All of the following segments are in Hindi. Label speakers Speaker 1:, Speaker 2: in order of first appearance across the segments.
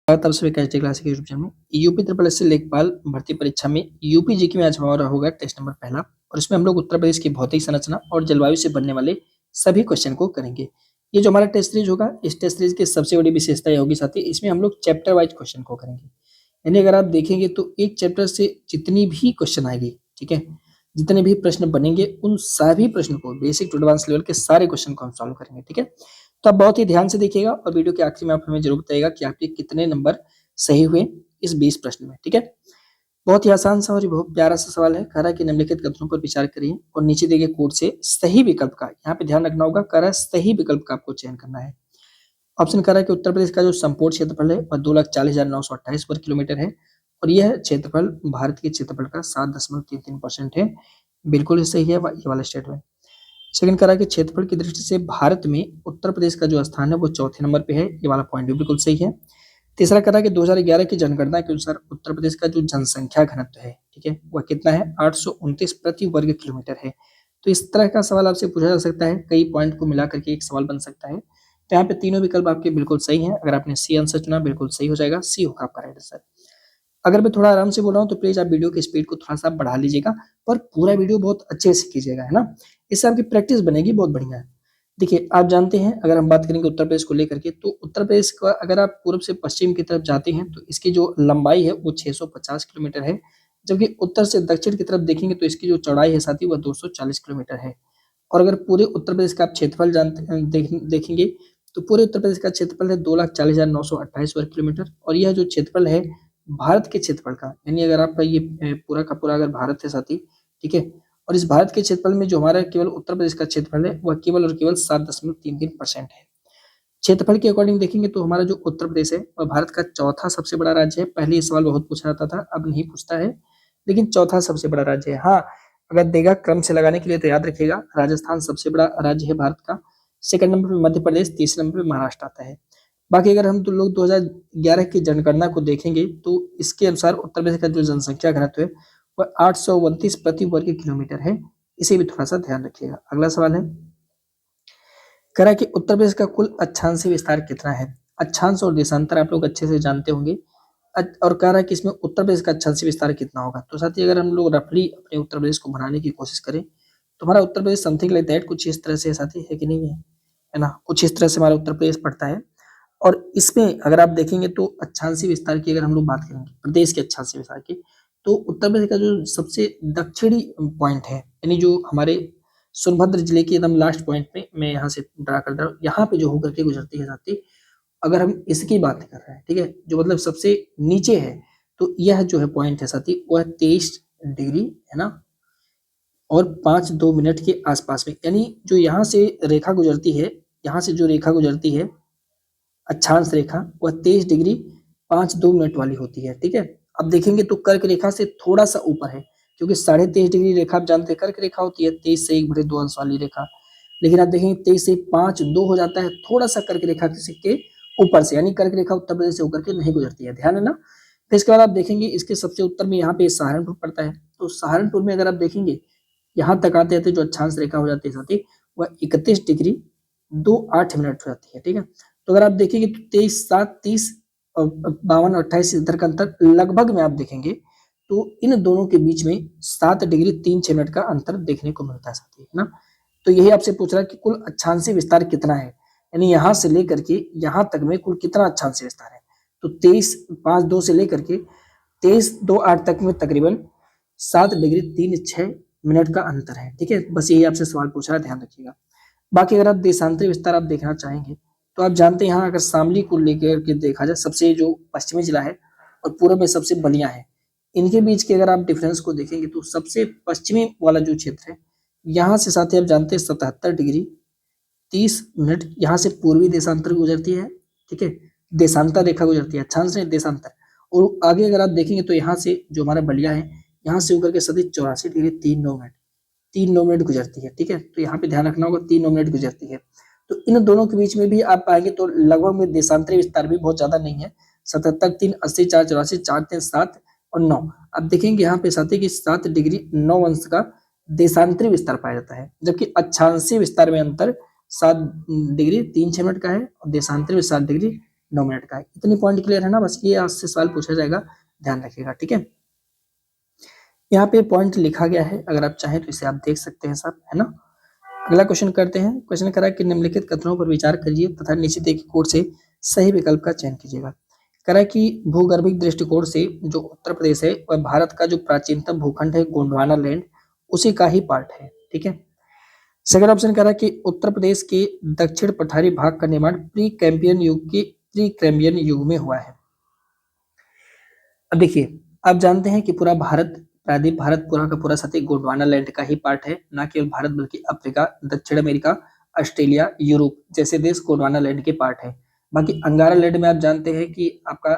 Speaker 1: तब से क्लास के यूट्यूब चैनल में यूपी ट्रिपल एस लेखपाल भर्ती परीक्षा में यूपी जीके में आज हमारा होगा टेस्ट नंबर पहला। और इसमें हम लोग उत्तर प्रदेश की भौतिक संरचना और जलवायु से बनने वाले सभी क्वेश्चन को करेंगे। ये जो हमारा टेस्ट सीरीज होगा, इस टेस्ट सीरीज की सबसे बड़ी विशेषता यह होगी साथी, इसमें हम लोग चैप्टर वाइज क्वेश्चन को करेंगे। यानी अगर आप देखेंगे तो एक चैप्टर से जितनी भी क्वेश्चन आएगी, ठीक है, जितने भी प्रश्न बनेंगे उन सभी प्रश्न को बेसिक टू एडवांस लेवल के सारे क्वेश्चन को हम सॉल्व करेंगे। ठीक है, तो आप बहुत ही ध्यान से देखिएगा और वीडियो के आखिर में आप हमें जरूर बताइएगा कि आपके कितने नंबर सही हुए इस 20 प्रश्न में। ठीक है, बहुत ही आसान सा और बहुत प्यारा सा सवाल है। कह रहा है कि निम्नलिखित कथनों पर विचार करिए और नीचे दिए गए कोड से सही विकल्प का, यहाँ पे ध्यान रखना होगा, कह रहा है सही विकल्प का आपको चयन करना है। ऑप्शन कह रहा है कि उत्तर प्रदेश का जो संपूर्ण क्षेत्रफल है वह 2,40,928 वर्ग किलोमीटर है और यह क्षेत्रफल भारत के क्षेत्रफल का 7.33% है। बिल्कुल सही है ये वाला स्टेटमेंट। सेकंड कह रहा है कि क्षेत्रफल की दृष्टि से भारत में उत्तर प्रदेश का जो स्थान है वो चौथे नंबर पे है। ये वाला पॉइंट भी बिल्कुल सही है। तीसरा कह रहा है कि 2011 की जनगणना के अनुसार उत्तर प्रदेश का जो जनसंख्या घनत्व है, ठीक है, वह कितना है, 829 प्रति वर्ग किलोमीटर है। तो इस तरह का सवाल आपसे पूछा जा सकता है, कई पॉइंट को मिला करके एक सवाल बन सकता है। तो यहाँ पे तीनों विकल्प आपके बिल्कुल सही हैं। अगर आपने सी आंसर चुना बिल्कुल सही हो जाएगा, सी होगा आपका राइट आंसर। अगर मैं थोड़ा आराम से बोल रहा हूँ तो प्लीज आप वीडियो की स्पीड को थोड़ा सा बढ़ा लीजिएगा, पर पूरा वीडियो बहुत अच्छे से कीजिएगा, है ना, इससे आपकी प्रैक्टिस बनेगी बहुत बढ़िया है। देखिए, आप जानते हैं, अगर हम बात करेंगे उत्तर प्रदेश को लेकर के, तो उत्तर प्रदेश का अगर आप पूर्व से पश्चिम की तरफ जाते हैं तो इसकी जो लंबाई है वो 650 किलोमीटर है, जबकि उत्तर से दक्षिण की तरफ देखेंगे तो इसकी जो चौड़ाई है साथी वह 240 किलोमीटर है। और अगर पूरे उत्तर प्रदेश का आप क्षेत्रफल देखेंगे तो पूरे उत्तर प्रदेश का क्षेत्रफल है 2,40,928 वर्ग किलोमीटर और यह जो क्षेत्रफल है भारत के क्षेत्रफल का, यानी अगर आपका ये पूरा का पूरा अगर भारत है साथी, ठीक है, और इस भारत के क्षेत्रफल में जो हमारा केवल उत्तर प्रदेश का क्षेत्रफल है वह केवल और केवल 7.33% है। क्षेत्रफल के अकॉर्डिंग देखेंगे तो हमारा जो उत्तर प्रदेश है वह भारत का चौथा सबसे बड़ा राज्य है। पहले ये सवाल बहुत पूछा जाता था, अब नहीं पूछता है, लेकिन चौथा सबसे बड़ा राज्य है। हाँ, अगर देगा क्रम से लगाने के लिए तो याद रखिएगा, राजस्थान सबसे बड़ा राज्य है भारत का, सेकंड नंबर पे मध्य प्रदेश, तीसरे नंबर पे महाराष्ट्र आता है। बाकी अगर हम तो लोग 2011 की जनगणना को देखेंगे तो इसके अनुसार उत्तर प्रदेश का जो जनसंख्या घनत्व है वह 829 प्रति वर्ग किलोमीटर है। इसे भी थोड़ा सा ध्यान रखिएगा। अगला सवाल है, कह रहा है कि उत्तर प्रदेश का कुल अक्षांशीय विस्तार कितना है। अक्षांश और देशांतर आप लोग अच्छे से जानते होंगे और कह रहा है कि इसमें उत्तर प्रदेश का अक्षांशीय विस्तार कितना होगा। तो साथ ही अगर हम लोग रफली अपने उत्तर प्रदेश को बनाने की कोशिश करें तो हमारा Uttar Pradesh something like that कुछ इस तरह से साथी है कि नहीं है ना, कुछ इस तरह से हमारा उत्तर प्रदेश पड़ता है। और इसमें अगर आप देखेंगे तो अक्षांशीय विस्तार की अगर हम लोग बात करेंगे प्रदेश के अक्षांशीय विस्तार की, तो उत्तर प्रदेश का जो सबसे दक्षिणी पॉइंट है, यानी जो हमारे सोनभद्र जिले के एकदम लास्ट पॉइंट पे मैं यहाँ से ड्रा कर रहा हूँ, यहाँ पे जो होकर के गुजरती है साथी, अगर हम इसकी बात कर रहे हैं, ठीक है, जो मतलब सबसे नीचे है, तो यह जो है पॉइंट है साथी वह 23 डिग्री है ना, और 5-2 मिनट के आसपास में, यानी जो यहाँ से रेखा गुजरती है, यहाँ से जो रेखा गुजरती है अक्षांश रेखा वह 23 डिग्री 5-2 मिनट वाली होती है। ठीक है, अब देखेंगे तो कर्क रेखा से थोड़ा सा ऊपर है, क्योंकि 23.5 डिग्री रेखा आप जानते हैं कर्क रेखा होती है, 23 से 1/2 अंश वाली रेखा। लेकिन आप देखेंगे 23 से 5-2 हो जाता है, थोड़ा सा कर्क रेखा के ऊपर से, यानी कर्क रेखा उत्तर प्रदेश से होकर के नहीं गुजरती है, ध्यान है ना। फिर इसके बाद आप देखेंगे इसके सबसे उत्तर में यहाँ पे सहारनपुर पड़ता है, तो सहारनपुर में अगर आप देखेंगे यहाँ तक आते आते जो अक्षांश रेखा हो जाती है साथी वह 31 डिग्री 2-8 मिनट हो जाती है। ठीक है, तो अगर आप देखेंगे तो 23-7-30 और 52-28 इधर का अंतर लगभग में आप देखेंगे तो इन दोनों के बीच में 7 डिग्री 3-6 मिनट का अंतर देखने को मिलता है साथी, है ना। तो यही आपसे पूछ रहा है कि कुल अक्षांशीय विस्तार कितना है, यानी यहाँ से लेकर के यहाँ तक में कुल कितना अक्षांशीय विस्तार है। तो 23-5-2 से लेकर के 23-2-8 तक में तकरीबन 7 डिग्री 3-6 मिनट का अंतर है। ठीक है, बस यही आपसे सवाल पूछ रहा है, ध्यान रखिएगा। बाकी अगर आप देशांतरी विस्तार आप देखना चाहेंगे तो आप जानते हैं, यहाँ अगर शामली को लेकर के देखा जाए, सबसे जो पश्चिमी जिला है और पूर्व में सबसे बलिया है, इनके बीच के अगर आप डिफरेंस को देखेंगे तो सबसे पश्चिमी वाला जो क्षेत्र है, यहाँ से साथ ही आप जानते हैं 77 डिग्री 30 मिनट यहाँ से पूर्वी देशांतर गुजरती है। ठीक है, देशांतर रेखा गुजरती है, अक्षांश नहीं देशांतर। और आगे अगर आप देखेंगे तो यहाँ से जो हमारा बलिया है, यहाँ से होकर के सदी 84 डिग्री 3-9 मिनट गुजरती है। ठीक है, तो यहाँ पे ध्यान रखना होगा 3-9 मिनट गुजरती है। तो इन दोनों के बीच में भी आप पाएंगे तो लगभग में देशांतरी विस्तार भी बहुत ज्यादा नहीं है, 77 3 80 4 84 4 3 7 और 9। अब देखेंगे यहाँ पे साथ ही कि 7 डिग्री 9 अंश का देशांतरी विस्तार पाया जाता है, जबकि अक्षांशीय विस्तार में अंतर 7 डिग्री 3-6 मिनट का है और देशांतरी में 7 डिग्री 9 मिनट का है। इतनी पॉइंट क्लियर है ना, बस ये आज से सवाल पूछा जाएगा, ध्यान रखिएगा, ठीक है। यहाँ पे पॉइंट लिखा गया है, अगर आप चाहें तो इसे आप देख सकते हैं साहब, है ना। अगला क्वेश्चन करते हैं। क्वेश्चन करा कि निम्नलिखित कथनों पर विचार करिए तथा निश्चित एक कोड से सही विकल्प का चयन कीजिएगा। करा कि भूगर्भिक दृष्टिकोण से जो उत्तर प्रदेश है वह भारत का जो प्राचीनतम भूखंड है गोंडवाना लैंड उसी का ही पार्ट है, ठीक है। सेकंड ऑप्शन कह रहा है कि उत्तर प्रदेश के दक्षिण पठारी भाग का निर्माण प्री कैम्ब्रियन युग में हुआ है। अब देखिए, आप जानते हैं कि पूरा भारत, प्रायद्वीप भारत पूरा का पूरा साथी गोंडवाना लैंड का ही पार्ट है, ना केवल भारत बल्कि अफ्रीका, दक्षिण अमेरिका, ऑस्ट्रेलिया, यूरोप जैसे देश गोंडवाना लैंड के पार्ट है। बाकी अंगारा लैंड में आप जानते हैं कि आपका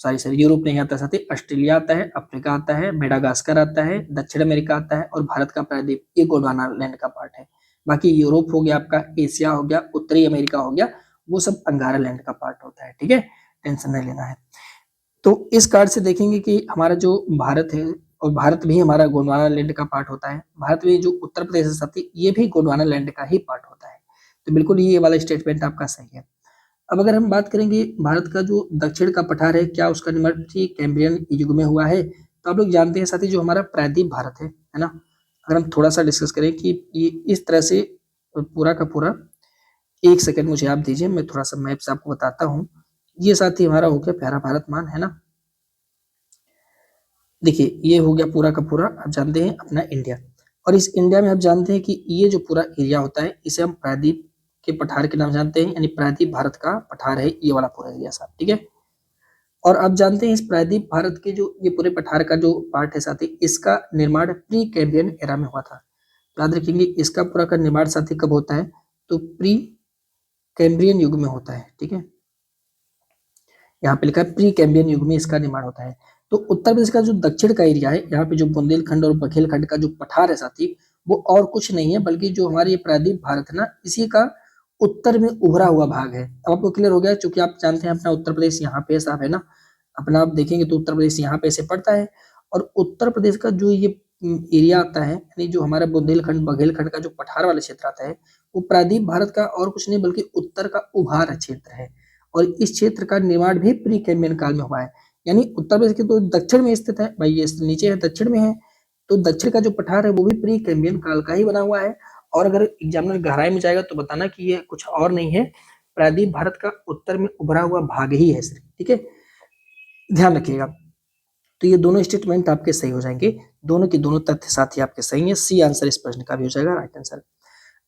Speaker 1: सॉरी यूरोप नहीं आता साथी, ऑस्ट्रेलिया आता है, अफ्रीका आता है, मेडागास्कर आता है, दक्षिण अमेरिका आता है और भारत का प्रायद्वीप ये गोंडवाना लैंड का पार्ट है। बाकी यूरोप हो गया, आपका एशिया हो गया, उत्तरी अमेरिका हो गया, वो सब अंगारा लैंड का पार्ट होता है, ठीक है, टेंशन नहीं लेना है। तो इस कार्ड से देखेंगे कि हमारा जो भारत है, और भारत भी हमारा गोंडवाना लैंड का पार्ट होता है, भारत में जो उत्तर प्रदेश है साथी ये भी गोंडवाना लैंड का ही पार्ट होता है। तो बिल्कुल ये वाला स्टेटमेंट आपका सही है। अब अगर हम बात करेंगे भारत का जो दक्षिण का पठार है, क्या उसका निर्माण कैम्ब्रियन युग में हुआ है, तो आप लोग जानते हैं साथी जो हमारा प्रायद्वीप भारत है ना। अगर हम थोड़ा सा डिस्कस करें कि ये इस तरह से पूरा का पूरा, एक सेकंड मुझे आप दीजिए, मैं थोड़ा सा मैप से आपको बताता हूँ। ये साथी हमारा हो गया प्यारा भारत मान, है ना। देखिए ये हो गया पूरा का पूरा, आप जानते हैं अपना इंडिया, और इस इंडिया में आप जानते हैं कि ये जो पूरा एरिया होता है इसे हम प्रायद्वीप के पठार के नाम जानते हैं, यानी प्रायद्वीप भारत का पठार है ये वाला पूरा एरिया साहब, ठीक है। और आप जानते हैं इस प्रायद्वीप भारत के जो ये पूरे पठार का जो पार्ट है साथी, इसका निर्माण प्री कैम्ब्रियन एरा में हुआ था। याद रखेंगे इसका पूरा का निर्माण साथी कब होता है, तो प्री कैम्ब्रियन युग में होता है, ठीक है। यहाँ पे लिखा है प्री कैम्ब्रियन युग में इसका निर्माण होता है। तो उत्तर प्रदेश का जो दक्षिण का एरिया है, यहाँ पे जो बुंदेलखंड और बघेलखंड का जो पठार है साथी, वो और कुछ नहीं है बल्कि जो हमारे ये प्रायद्वीप भारत है ना, इसी का उत्तर में उभरा हुआ भाग है। अब आपको क्लियर हो गया, क्योंकि आप जानते हैं अपना उत्तर प्रदेश यहाँ पे साहब, है ना। अपना आप देखेंगे तो उत्तर प्रदेश यहाँ पे से पड़ता है, और उत्तर प्रदेश का जो ये एरिया आता है, यानी जो हमारा बुंदेलखंड बघेलखंड का जो पठार वाला क्षेत्र आता है, वो प्रायद्वीप भारत का और कुछ नहीं बल्कि उत्तर का उभार क्षेत्र है। और इस क्षेत्र का निर्माण भी प्री कैम्ब्रियन काल में हुआ है, यानी उत्तर प्रदेश के तो दक्षिण में स्थित है भाई, ये नीचे है दक्षिण में है, तो दक्षिण का जो पठार है वो भी प्री कैम्ब्रियन काल का ही बना हुआ है। और अगर एग्जामिनर गहराई में जाएगा तो बताना कि ये कुछ और नहीं है, प्रायद्वीप भारत का उत्तर में उभरा हुआ भाग ही है सिर्फ, ठीक है, ध्यान रखिएगा। तो ये दोनों स्टेटमेंट आपके सही हो जाएंगे, दोनों के दोनों तथ्य साथ ही आपके सही है, सी आंसर इस प्रश्न का भी हो जाएगा राइट आंसर।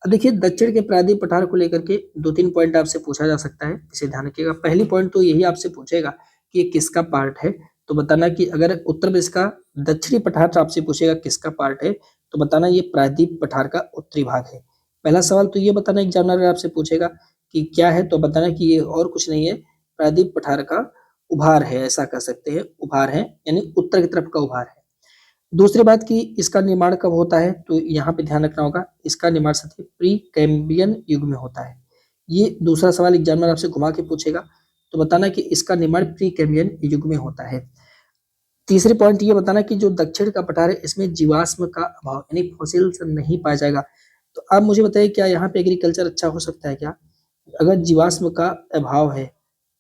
Speaker 1: अब देखिए दक्षिण के प्रायद्वीप पठार को लेकर के 2-3 पॉइंट आपसे पूछा जा सकता है, इसे ध्यान रखिएगा। पहली पॉइंट तो यही आपसे पूछेगा कि ये किसका पार्ट है, तो बताना कि अगर उत्तर प्रदेश का दक्षिणी पठार से आपसे पूछेगा किसका पार्ट है, तो बताना ये प्रायद्वीप पठार का उत्तरी भाग है। पहला सवाल तो ये बताना एग्जामिनर अगर आपसे पूछेगा कि क्या है, तो बताना कि ये और कुछ नहीं है, प्रायद्वीप पठार का उभार है, ऐसा कह सकते हैं, उभार है यानी उत्तर की तरफ का उभार है। दूसरी बात कि इसका निर्माण कब होता है, तो यहाँ पे ध्यान रखना होगा, इसका निर्माण साथी प्री कैम्ब्रियन युग में होता है। ये दूसरा सवाल एग्जामिनर आपसे घुमा के पूछेगा, तो बताना कि इसका निर्माण प्री कैम्ब्रियन युग में होता है। तीसरी पॉइंट ये बताना कि जो दक्षिण का पठार है इसमें जीवाश्म का अभाव यानी फॉसिल्स नहीं पाया जाएगा। तो आप मुझे बताइए क्या यहाँ पे एग्रीकल्चर अच्छा हो सकता है क्या, अगर जीवाश्म का अभाव है,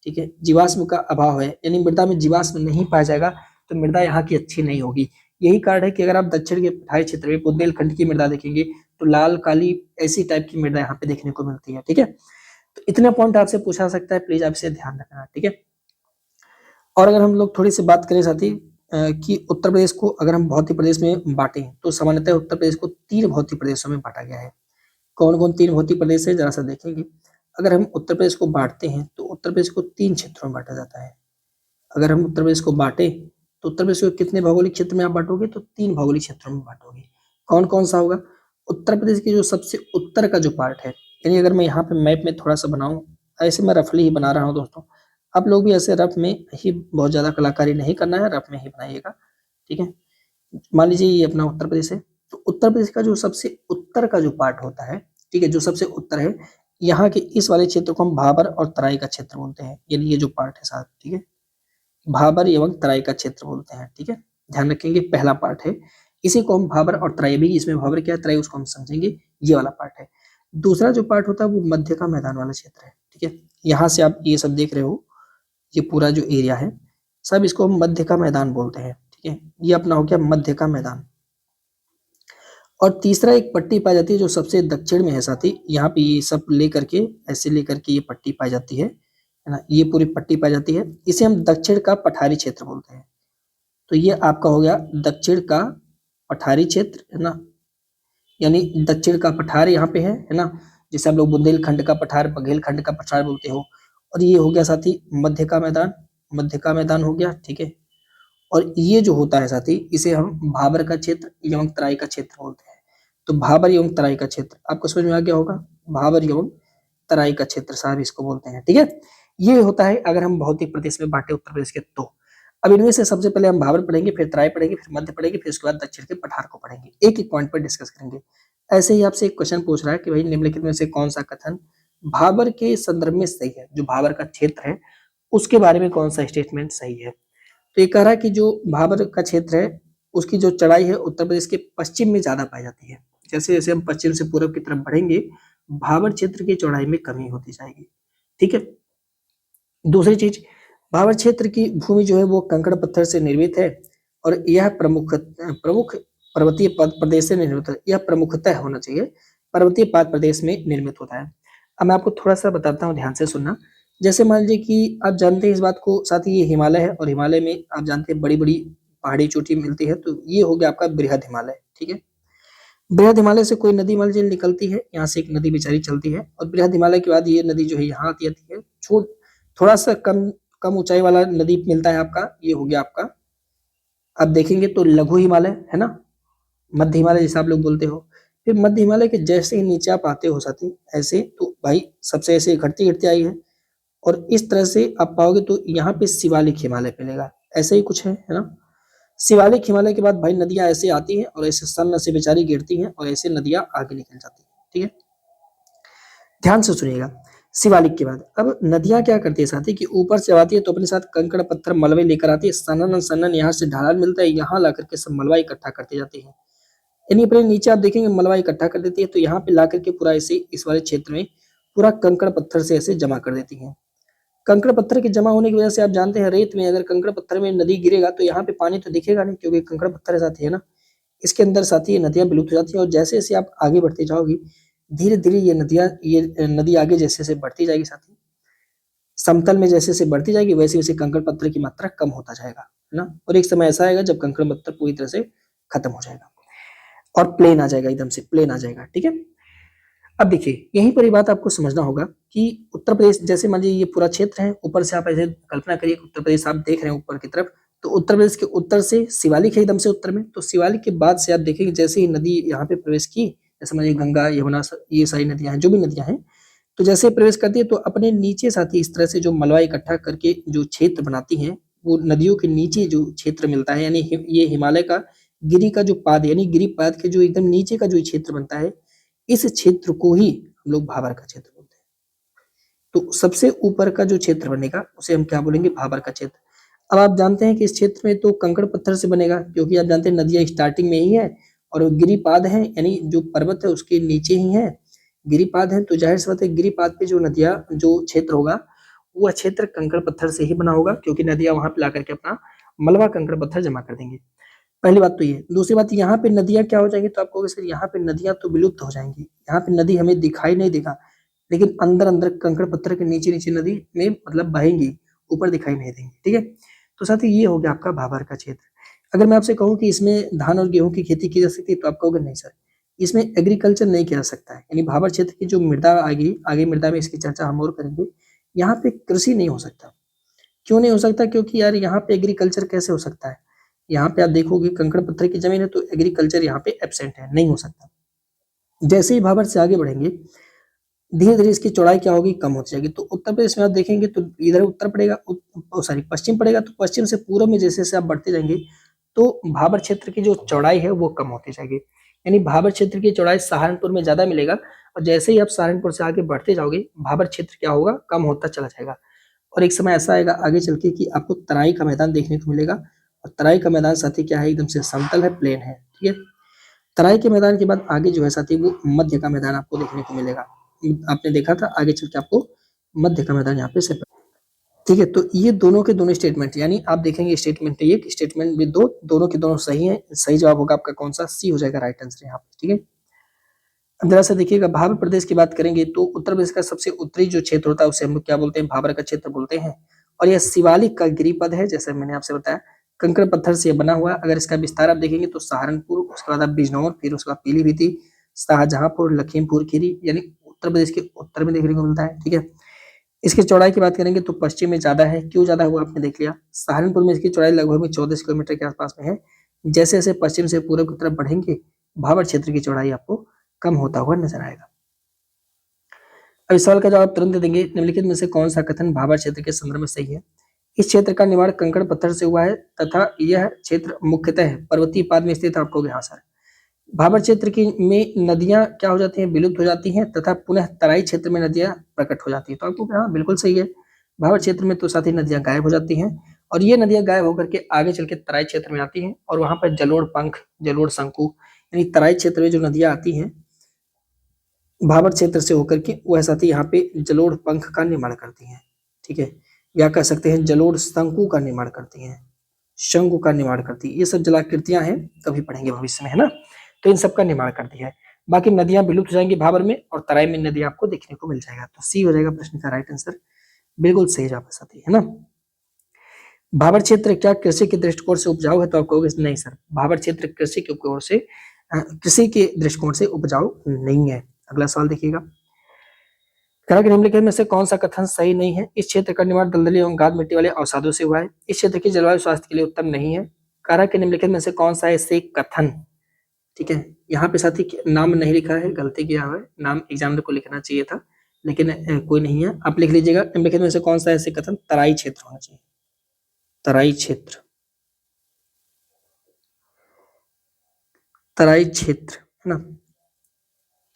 Speaker 1: ठीक है, जीवाश्म का अभाव है यानी मृदा में जीवाश्म नहीं पाया जाएगा, तो मृदा यहाँ की अच्छी नहीं होगी। यही कारण है कि अगर आप दक्षिण के पठारी क्षेत्र में बुंदेलखंड की मृदा देखेंगे तो लाल काली ऐसी टाइप की मृदा यहाँ पे देखने को मिलती है, ठीक है। तो इतने पॉइंट आपसे पूछा सकता है, प्लीज आप इसे ध्यान रखना, ठीक है। और अगर हम लोग थोड़ी सी बात करें साथी कि उत्तर प्रदेश को अगर हम भौतिक प्रदेश में बांटे तो सामान्यतः उत्तर प्रदेश को 3 भौतिक प्रदेशों में बांटा गया है। कौन कौन 3 भौतिक प्रदेश है जरा सा देखेंगे। अगर हम उत्तर प्रदेश को बांटते हैं तो उत्तर प्रदेश को 3 क्षेत्रों में बांटा जाता है। अगर हम उत्तर प्रदेश को बांटे तो उत्तर प्रदेश को कितने भौगोलिक क्षेत्र में आप बांटोगे, तो 3 भौगोलिक क्षेत्रों में बांटोगे। कौन कौन सा होगा, उत्तर प्रदेश के जो सबसे उत्तर का जो पार्ट है, यानी अगर मैं यहाँ पे मैप में थोड़ा सा बनाऊं, ऐसे मैं रफली ही बना रहा हूँ दोस्तों, आप लोग भी ऐसे रफ में ही बहुत ज्यादा कलाकारी नहीं करना है, रफ में ही बनाइएगा, ठीक है। मान लीजिए ये अपना उत्तर प्रदेश है, तो उत्तर प्रदेश का जो सबसे उत्तर का जो पार्ट होता है, ठीक है, जो सबसे उत्तर है, यहाँ के इस वाले क्षेत्र को हम भाबर और तराई का क्षेत्र बोलते हैं, यानी ये जो पार्ट है साहब, ठीक है, भाबर एवं तराई का क्षेत्र बोलते हैं, ठीक है, ध्यान रखेंगे पहला पार्ट है, इसी को हम भाबर और तराई भी, इसमें भाबर क्या है तराई उसको हम समझेंगे, ये वाला पार्ट है। दूसरा जो पार्ट होता है वो मध्य का मैदान वाला क्षेत्र है, ठीक है। यहाँ से आप ये सब देख रहे हो, ये पूरा जो एरिया है सब इसको हम मध्य का मैदान बोलते हैं, ठीक है। ये अपना हो गया मध्य का मैदान। और तीसरा एक पट्टी पाई जाती है जो सबसे दक्षिण में है साथी, यहाँ पे ये सब लेकर के ऐसे लेकर के ये पट्टी पाई जाती है ना, ये पूरी पट्टी पाई जाती है, इसे हम दक्षिण का पठारी क्षेत्र बोलते हैं। तो ये आपका हो गया दक्षिण का पठारी क्षेत्र, है ना, यानी दक्षिण का पठार यहाँ पे है ना, जिसे हम लोग बुंदेलखंड का पठार, बघेलखंड का पठार बोलते हो। और ये हो गया साथी मध्य का मैदान, मध्य का मैदान हो गया, ठीक है। और ये जो होता है साथी, इसे हम भाबर का क्षेत्र एवं तराई का क्षेत्र बोलते हैं। तो भाबर एवं तराई का क्षेत्र आपको समझ में आ गया होगा, भाबर एवं तराई का क्षेत्र साहब इसको बोलते हैं, ठीक है। ये होता है अगर हम भौतिक प्रदेश में बांटे उत्तर प्रदेश के तो। अब इनमें से सबसे पहले हम भाबर पढ़ेंगे, फिर तराई पढ़ेंगे, फिर मध्य पढ़ेंगे, फिर उसके बाद दक्षिण के पठार को पढ़ेंगे, एक एक पॉइंट पर डिस्कस करेंगे। ऐसे ही आपसे एक क्वेश्चन पूछ रहा है कि भाई निम्नलिखित में से कौन सा कथन भाबर के संदर्भ में सही है, जो भाबर का क्षेत्र है उसके बारे में कौन सा स्टेटमेंट सही है। तो ये कह रहा है कि जो भाबर का क्षेत्र है उसकी जो चढ़ाई है उत्तर प्रदेश के पश्चिम में ज्यादा पाई जाती है। जैसे जैसे हम पश्चिम से पूर्व की तरफ बढ़ेंगे, भाबर क्षेत्र की चौड़ाई में कमी होती जाएगी, ठीक है। दूसरी चीज, भाबर क्षेत्र की भूमि जो है वो कंकड़ पत्थर से निर्मित है और यह प्रमुख पर्वतीय प्रदेश से निर्मित है, यह प्रमुखतः होना चाहिए पर्वतीय पाद प्रदेश में निर्मित होता है। अब मैं आपको थोड़ा सा बताता हूँ, ध्यान से सुनना। जैसे मान लीजिए कि आप जानते हैं इस बात को साथ ही, ये हिमालय है और हिमालय में आप जानते हैं बड़ी बड़ी पहाड़ी चोटी मिलती है, तो ये हो गया आपका बृहद हिमालय, ठीक है। बृहद हिमालय से कोई नदी मान लीजिए निकलती है, यहाँ से एक नदी बेचारी चलती है और बृहद हिमालय के बाद ये नदी जो है यहाँ आती है, छोट थोड़ा सा कम कम ऊंचाई वाला नदी मिलता है आपका, ये हो गया आपका, आप देखेंगे तो लघु हिमालय, है ना, मध्य हिमालय जैसे आप लोग बोलते हो। फिर मध्य हिमालय के जैसे ही नीचे आप आते हो साथी ऐसे, तो भाई सबसे ऐसे घटती घटती आई है और इस तरह से आप पाओगे तो यहाँ पे शिवालिक हिमालय मिलेगा, ऐसे ही कुछ है ना। शिवालिक हिमालय के बाद भाई नदियां ऐसे आती हैं और ऐसे सन से बेचारी गिरती हैं और ऐसे नदियां आगे निकल जाती हैं, ठीक है। ध्यान से सुनिएगा, शिवालिक के बाद अब नदियां क्या करती है साथी कि ऊपर से आती है तो अपने साथ कंकड़ पत्थर मलबे लेकर आती है, सनन सनन यहाँ से ढाल मिलता है, यहाँ ला करके सब मलबा इकट्ठा करती जाती है, यानी अपने नीचे आप देखेंगे मलबा इकट्ठा कर देती है, तो यहाँ पे ला करके पूरा ऐसे इस वाले क्षेत्र में पूरा कंकड़ पत्थर से ऐसे जमा कर देती है। कंकड़ पत्थर के जमा होने की वजह से आप जानते हैं रेत में अगर कंकड़ पत्थर में नदी गिरेगा तो यहाँ पे पानी तो दिखेगा नहीं, क्योंकि कंकड़ पत्थर साथी है ना, इसके अंदर साथी ये नदियां विलुप्त हो जाती है। और जैसे जैसे आप आगे बढ़ते जाओगे धीरे धीरे ये नदी आगे जैसे जैसे बढ़ती जाएगी साथी, समतल में जैसे जैसे बढ़ती जाएगी वैसे वैसे कंकड़ पत्थर की मात्रा कम होता जाएगा, है ना। और एक समय ऐसा आएगा जब कंकड़ पत्थर पूरी तरह से खत्म हो जाएगा और प्लेन आ जाएगा, एकदम से प्लेन आ जाएगा, ठीक है। अब देखिए यहीं पर ये बात आपको समझना होगा कि उत्तर प्रदेश, जैसे मान लीजिए ये पूरा क्षेत्र है, ऊपर से आप ऐसे कल्पना करिए उत्तर प्रदेश आप देख रहे हैं ऊपर की तरफ, तो उत्तर प्रदेश के उत्तर से शिवालिक है एकदम से उत्तर में, तो शिवालिक के बाद से आप देखेंगे जैसे ही नदी यहाँ पे प्रवेश की, जैसे मान लीजिए गंगा यमुना ये सारी नदियां हैं, जो भी नदियां हैं, तो जैसे प्रवेश करती है तो अपने नीचे साथ ही इस तरह से जो मलबा इकट्ठा करके जो क्षेत्र बनाती है, वो नदियों के नीचे जो क्षेत्र मिलता है, यानी ये हिमालय का गिरी का जो पाद यानी गिरिपाद के जो एकदम नीचे का जो क्षेत्र बनता है, इस क्षेत्र को ही हम लोग भाबर का क्षेत्र बोलते हैं। तो सबसे ऊपर का जो क्षेत्र बनेगा उसे हम क्या बोलेंगे, भाबर का क्षेत्र। अब आप जानते हैं कि इस क्षेत्र में तो कंकड़ पत्थर से बनेगा, क्योंकि आप जानते हैं नदियां स्टार्टिंग में ही है और गिरिपाद है, यानी जो पर्वत है उसके नीचे ही है, गिरिपाद है, तो जाहिर सी बात है गिरिपाद पे जो नदियां जो क्षेत्र होगा वह क्षेत्र कंकड़ पत्थर से ही बना होगा, क्योंकि नदियां वहां पे ला करके अपना मलबा कंकड़ पत्थर जमा कर देंगे। पहली बात तो ये, दूसरी बात यहाँ पे नदियां क्या हो जाएंगी, तो आप कहोगे सर यहाँ पे नदियां तो विलुप्त हो जाएंगी, यहाँ पे नदी हमें दिखाई नहीं देगा, लेकिन अंदर अंदर कंकड़ पत्थर के नीचे नीचे नदी में मतलब बहेंगी, ऊपर दिखाई नहीं देंगी, ठीक है। तो साथ ही ये हो गया आपका भाबर का क्षेत्र। अगर मैं आपसे कहूँ कि इसमें धान और गेहूं की खेती की जा सकती है, तो आप कहोगे नहीं सर इसमें एग्रीकल्चर नहीं किया जा सकता है, यानी भाबर क्षेत्र की जो मृदा आगे मृदा में इसकी चर्चा हम और करेंगे, यहाँ पे कृषि नहीं हो सकता। क्यों नहीं हो सकता, क्योंकि यार यहाँ पे एग्रीकल्चर कैसे हो सकता है, यहाँ पे आप देखोगे कंकड़ पत्थर की जमीन है तो एग्रीकल्चर यहाँ पे एब्सेंट है, नहीं हो सकता। जैसे ही भाबर से आगे बढ़ेंगे धीरे धीरे इसकी चौड़ाई क्या होगी, कम होती जाएगी। तो उत्तर प्रदेश में आप देखेंगे तो इधर उत्तर पड़ेगा, सॉरी पश्चिम पड़ेगा, तो पश्चिम से पूर्व में जैसे जैसे आप बढ़ते जाएंगे तो भाबर क्षेत्र की जो चौड़ाई है वो कम होती जाएगी, यानी भाबर क्षेत्र की चौड़ाई सहारनपुर में ज्यादा मिलेगा, और जैसे ही आप सहारनपुर से आगे बढ़ते जाओगे भाबर क्षेत्र क्या होगा, कम होता चला जाएगा। और एक समय ऐसा आएगा आगे चल के कि आपको तराई का मैदान देखने को मिलेगा, और तराई का मैदान साथी क्या है, एकदम से समतल है, प्लेन है, ठीक है। तराई के मैदान के बाद आगे जो है साथी वो मध्य का मैदान आपको देखने को मिलेगा। आपने देखा था आगे चल के आपको मध्य का मैदान यहाँ पे से, ठीक है। तो ये दोनों के दोनों स्टेटमेंट, यानी आप देखेंगे स्टेटमेंट एक, स्टेटमेंट भी दो, दोनों के दोनों सही है। सही जवाब होगा आपका कौन सा, सी हो जाएगा राइट आंसर यहाँ पे, ठीक है। अब जरा सा देखिएगा, भाबर प्रदेश की बात करेंगे तो उत्तर प्रदेश का सबसे उत्तरी जो क्षेत्र होता है उसे हम लोग क्या बोलते हैं, भाबर का क्षेत्र बोलते हैं। और यह शिवालिक का गिरिपद है, जैसे मैंने आपसे बताया, कंकड़ पत्थर से बना हुआ। अगर इसका विस्तार आप देखेंगे तो सहारनपुर, उसके बाद आप बिजनौर, फिर उसके बाद पीलीभीत, शाहजहांपुर, लखीमपुर खीरी, यानी उत्तर प्रदेश के उत्तर में देखने को मिलता है, ठीक है। इसकी चौड़ाई की बात करेंगे तो पश्चिम में ज्यादा है। क्यों ज्यादा हुआ आपने देख लिया, सहारनपुर में इसकी चौड़ाई लगभग में 14 किलोमीटर के आसपास में है। जैसे जैसे पश्चिम से पूर्व की तरफ बढ़ेंगे, भाबर क्षेत्र की चौड़ाई आपको कम होता हुआ नजर आएगा। अब इस सवाल का जवाब तुरंत दे देंगे, निम्नलिखित में से कौन सा कथन भाबर क्षेत्र के संदर्भ में सही है। इस क्षेत्र का निर्माण कंकड़ पत्थर से हुआ है तथा यह क्षेत्र मुख्यतः पर्वतीय पाद में स्थित है। आपको हाँ सर, भाबर क्षेत्र की में नदियां क्या हो जाती हैं, विलुप्त हो जाती हैं तथा पुनः तराई क्षेत्र में नदियां प्रकट हो जाती है। तो आपको हाँ बिल्कुल सही है, भाबर क्षेत्र में तो साथ ही नदियां गायब हो जाती हैं और ये नदियां गायब होकर के आगे चल के तराई क्षेत्र में आती हैं और वहां पर जलोढ़ पंख, जलोढ़ शंकु, यानी तराई क्षेत्र में जो नदियां आती हैं भाबर क्षेत्र से होकर के वह साथ ही यहाँ पे जलोढ़ पंख का निर्माण करती हैं, ठीक है, या कह सकते हैं जलोढ़ शंकु का निर्माण करती हैं, शंकु का निर्माण करती है। ये सब जलाकृतियां हैं, कभी पढ़ेंगे भविष्य में, है ना। तो इन सब का निर्माण करती है। बाकी नदियां विलुप्त हो जाएंगी भाबर में और तराई में नदी आपको देखने को मिल जाएगा। तो सी हो जाएगा प्रश्न का राइट आंसर, बिल्कुल सही जवाब साथी, है ना। भाबर क्षेत्र क्या कृषि के दृष्टिकोण से उपजाऊ है, तो आप कहोगे नहीं सर, भाबर क्षेत्र कृषि के ओर से कृषि के दृष्टिकोण से उपजाऊ नहीं है। अगला सवाल देखिएगा, निम्नलिखित में से कौन सा कथन सही नहीं है। इस क्षेत्र का निर्माण दलदली एवं गाद मिट्टी वाले अवसादों से हुआ है। इस क्षेत्र की जलवायु स्वास्थ्य के लिए उत्तम नहीं है। कारक के निम्नलिखित में से कौन सा है से कथन, ठीक है। यहाँ पे साथी नाम नहीं लिखा है, गलती किया हुआ है, नाम एग्जामिनर को लिखना चाहिए था, लेकिन कोई नहीं है, आप लिख लीजिएगा। निम्नलिखित में से कौन सा ऐसे कथन तराई क्षेत्र होना चाहिए, तराई क्षेत्र, तराई क्षेत्र, है ना,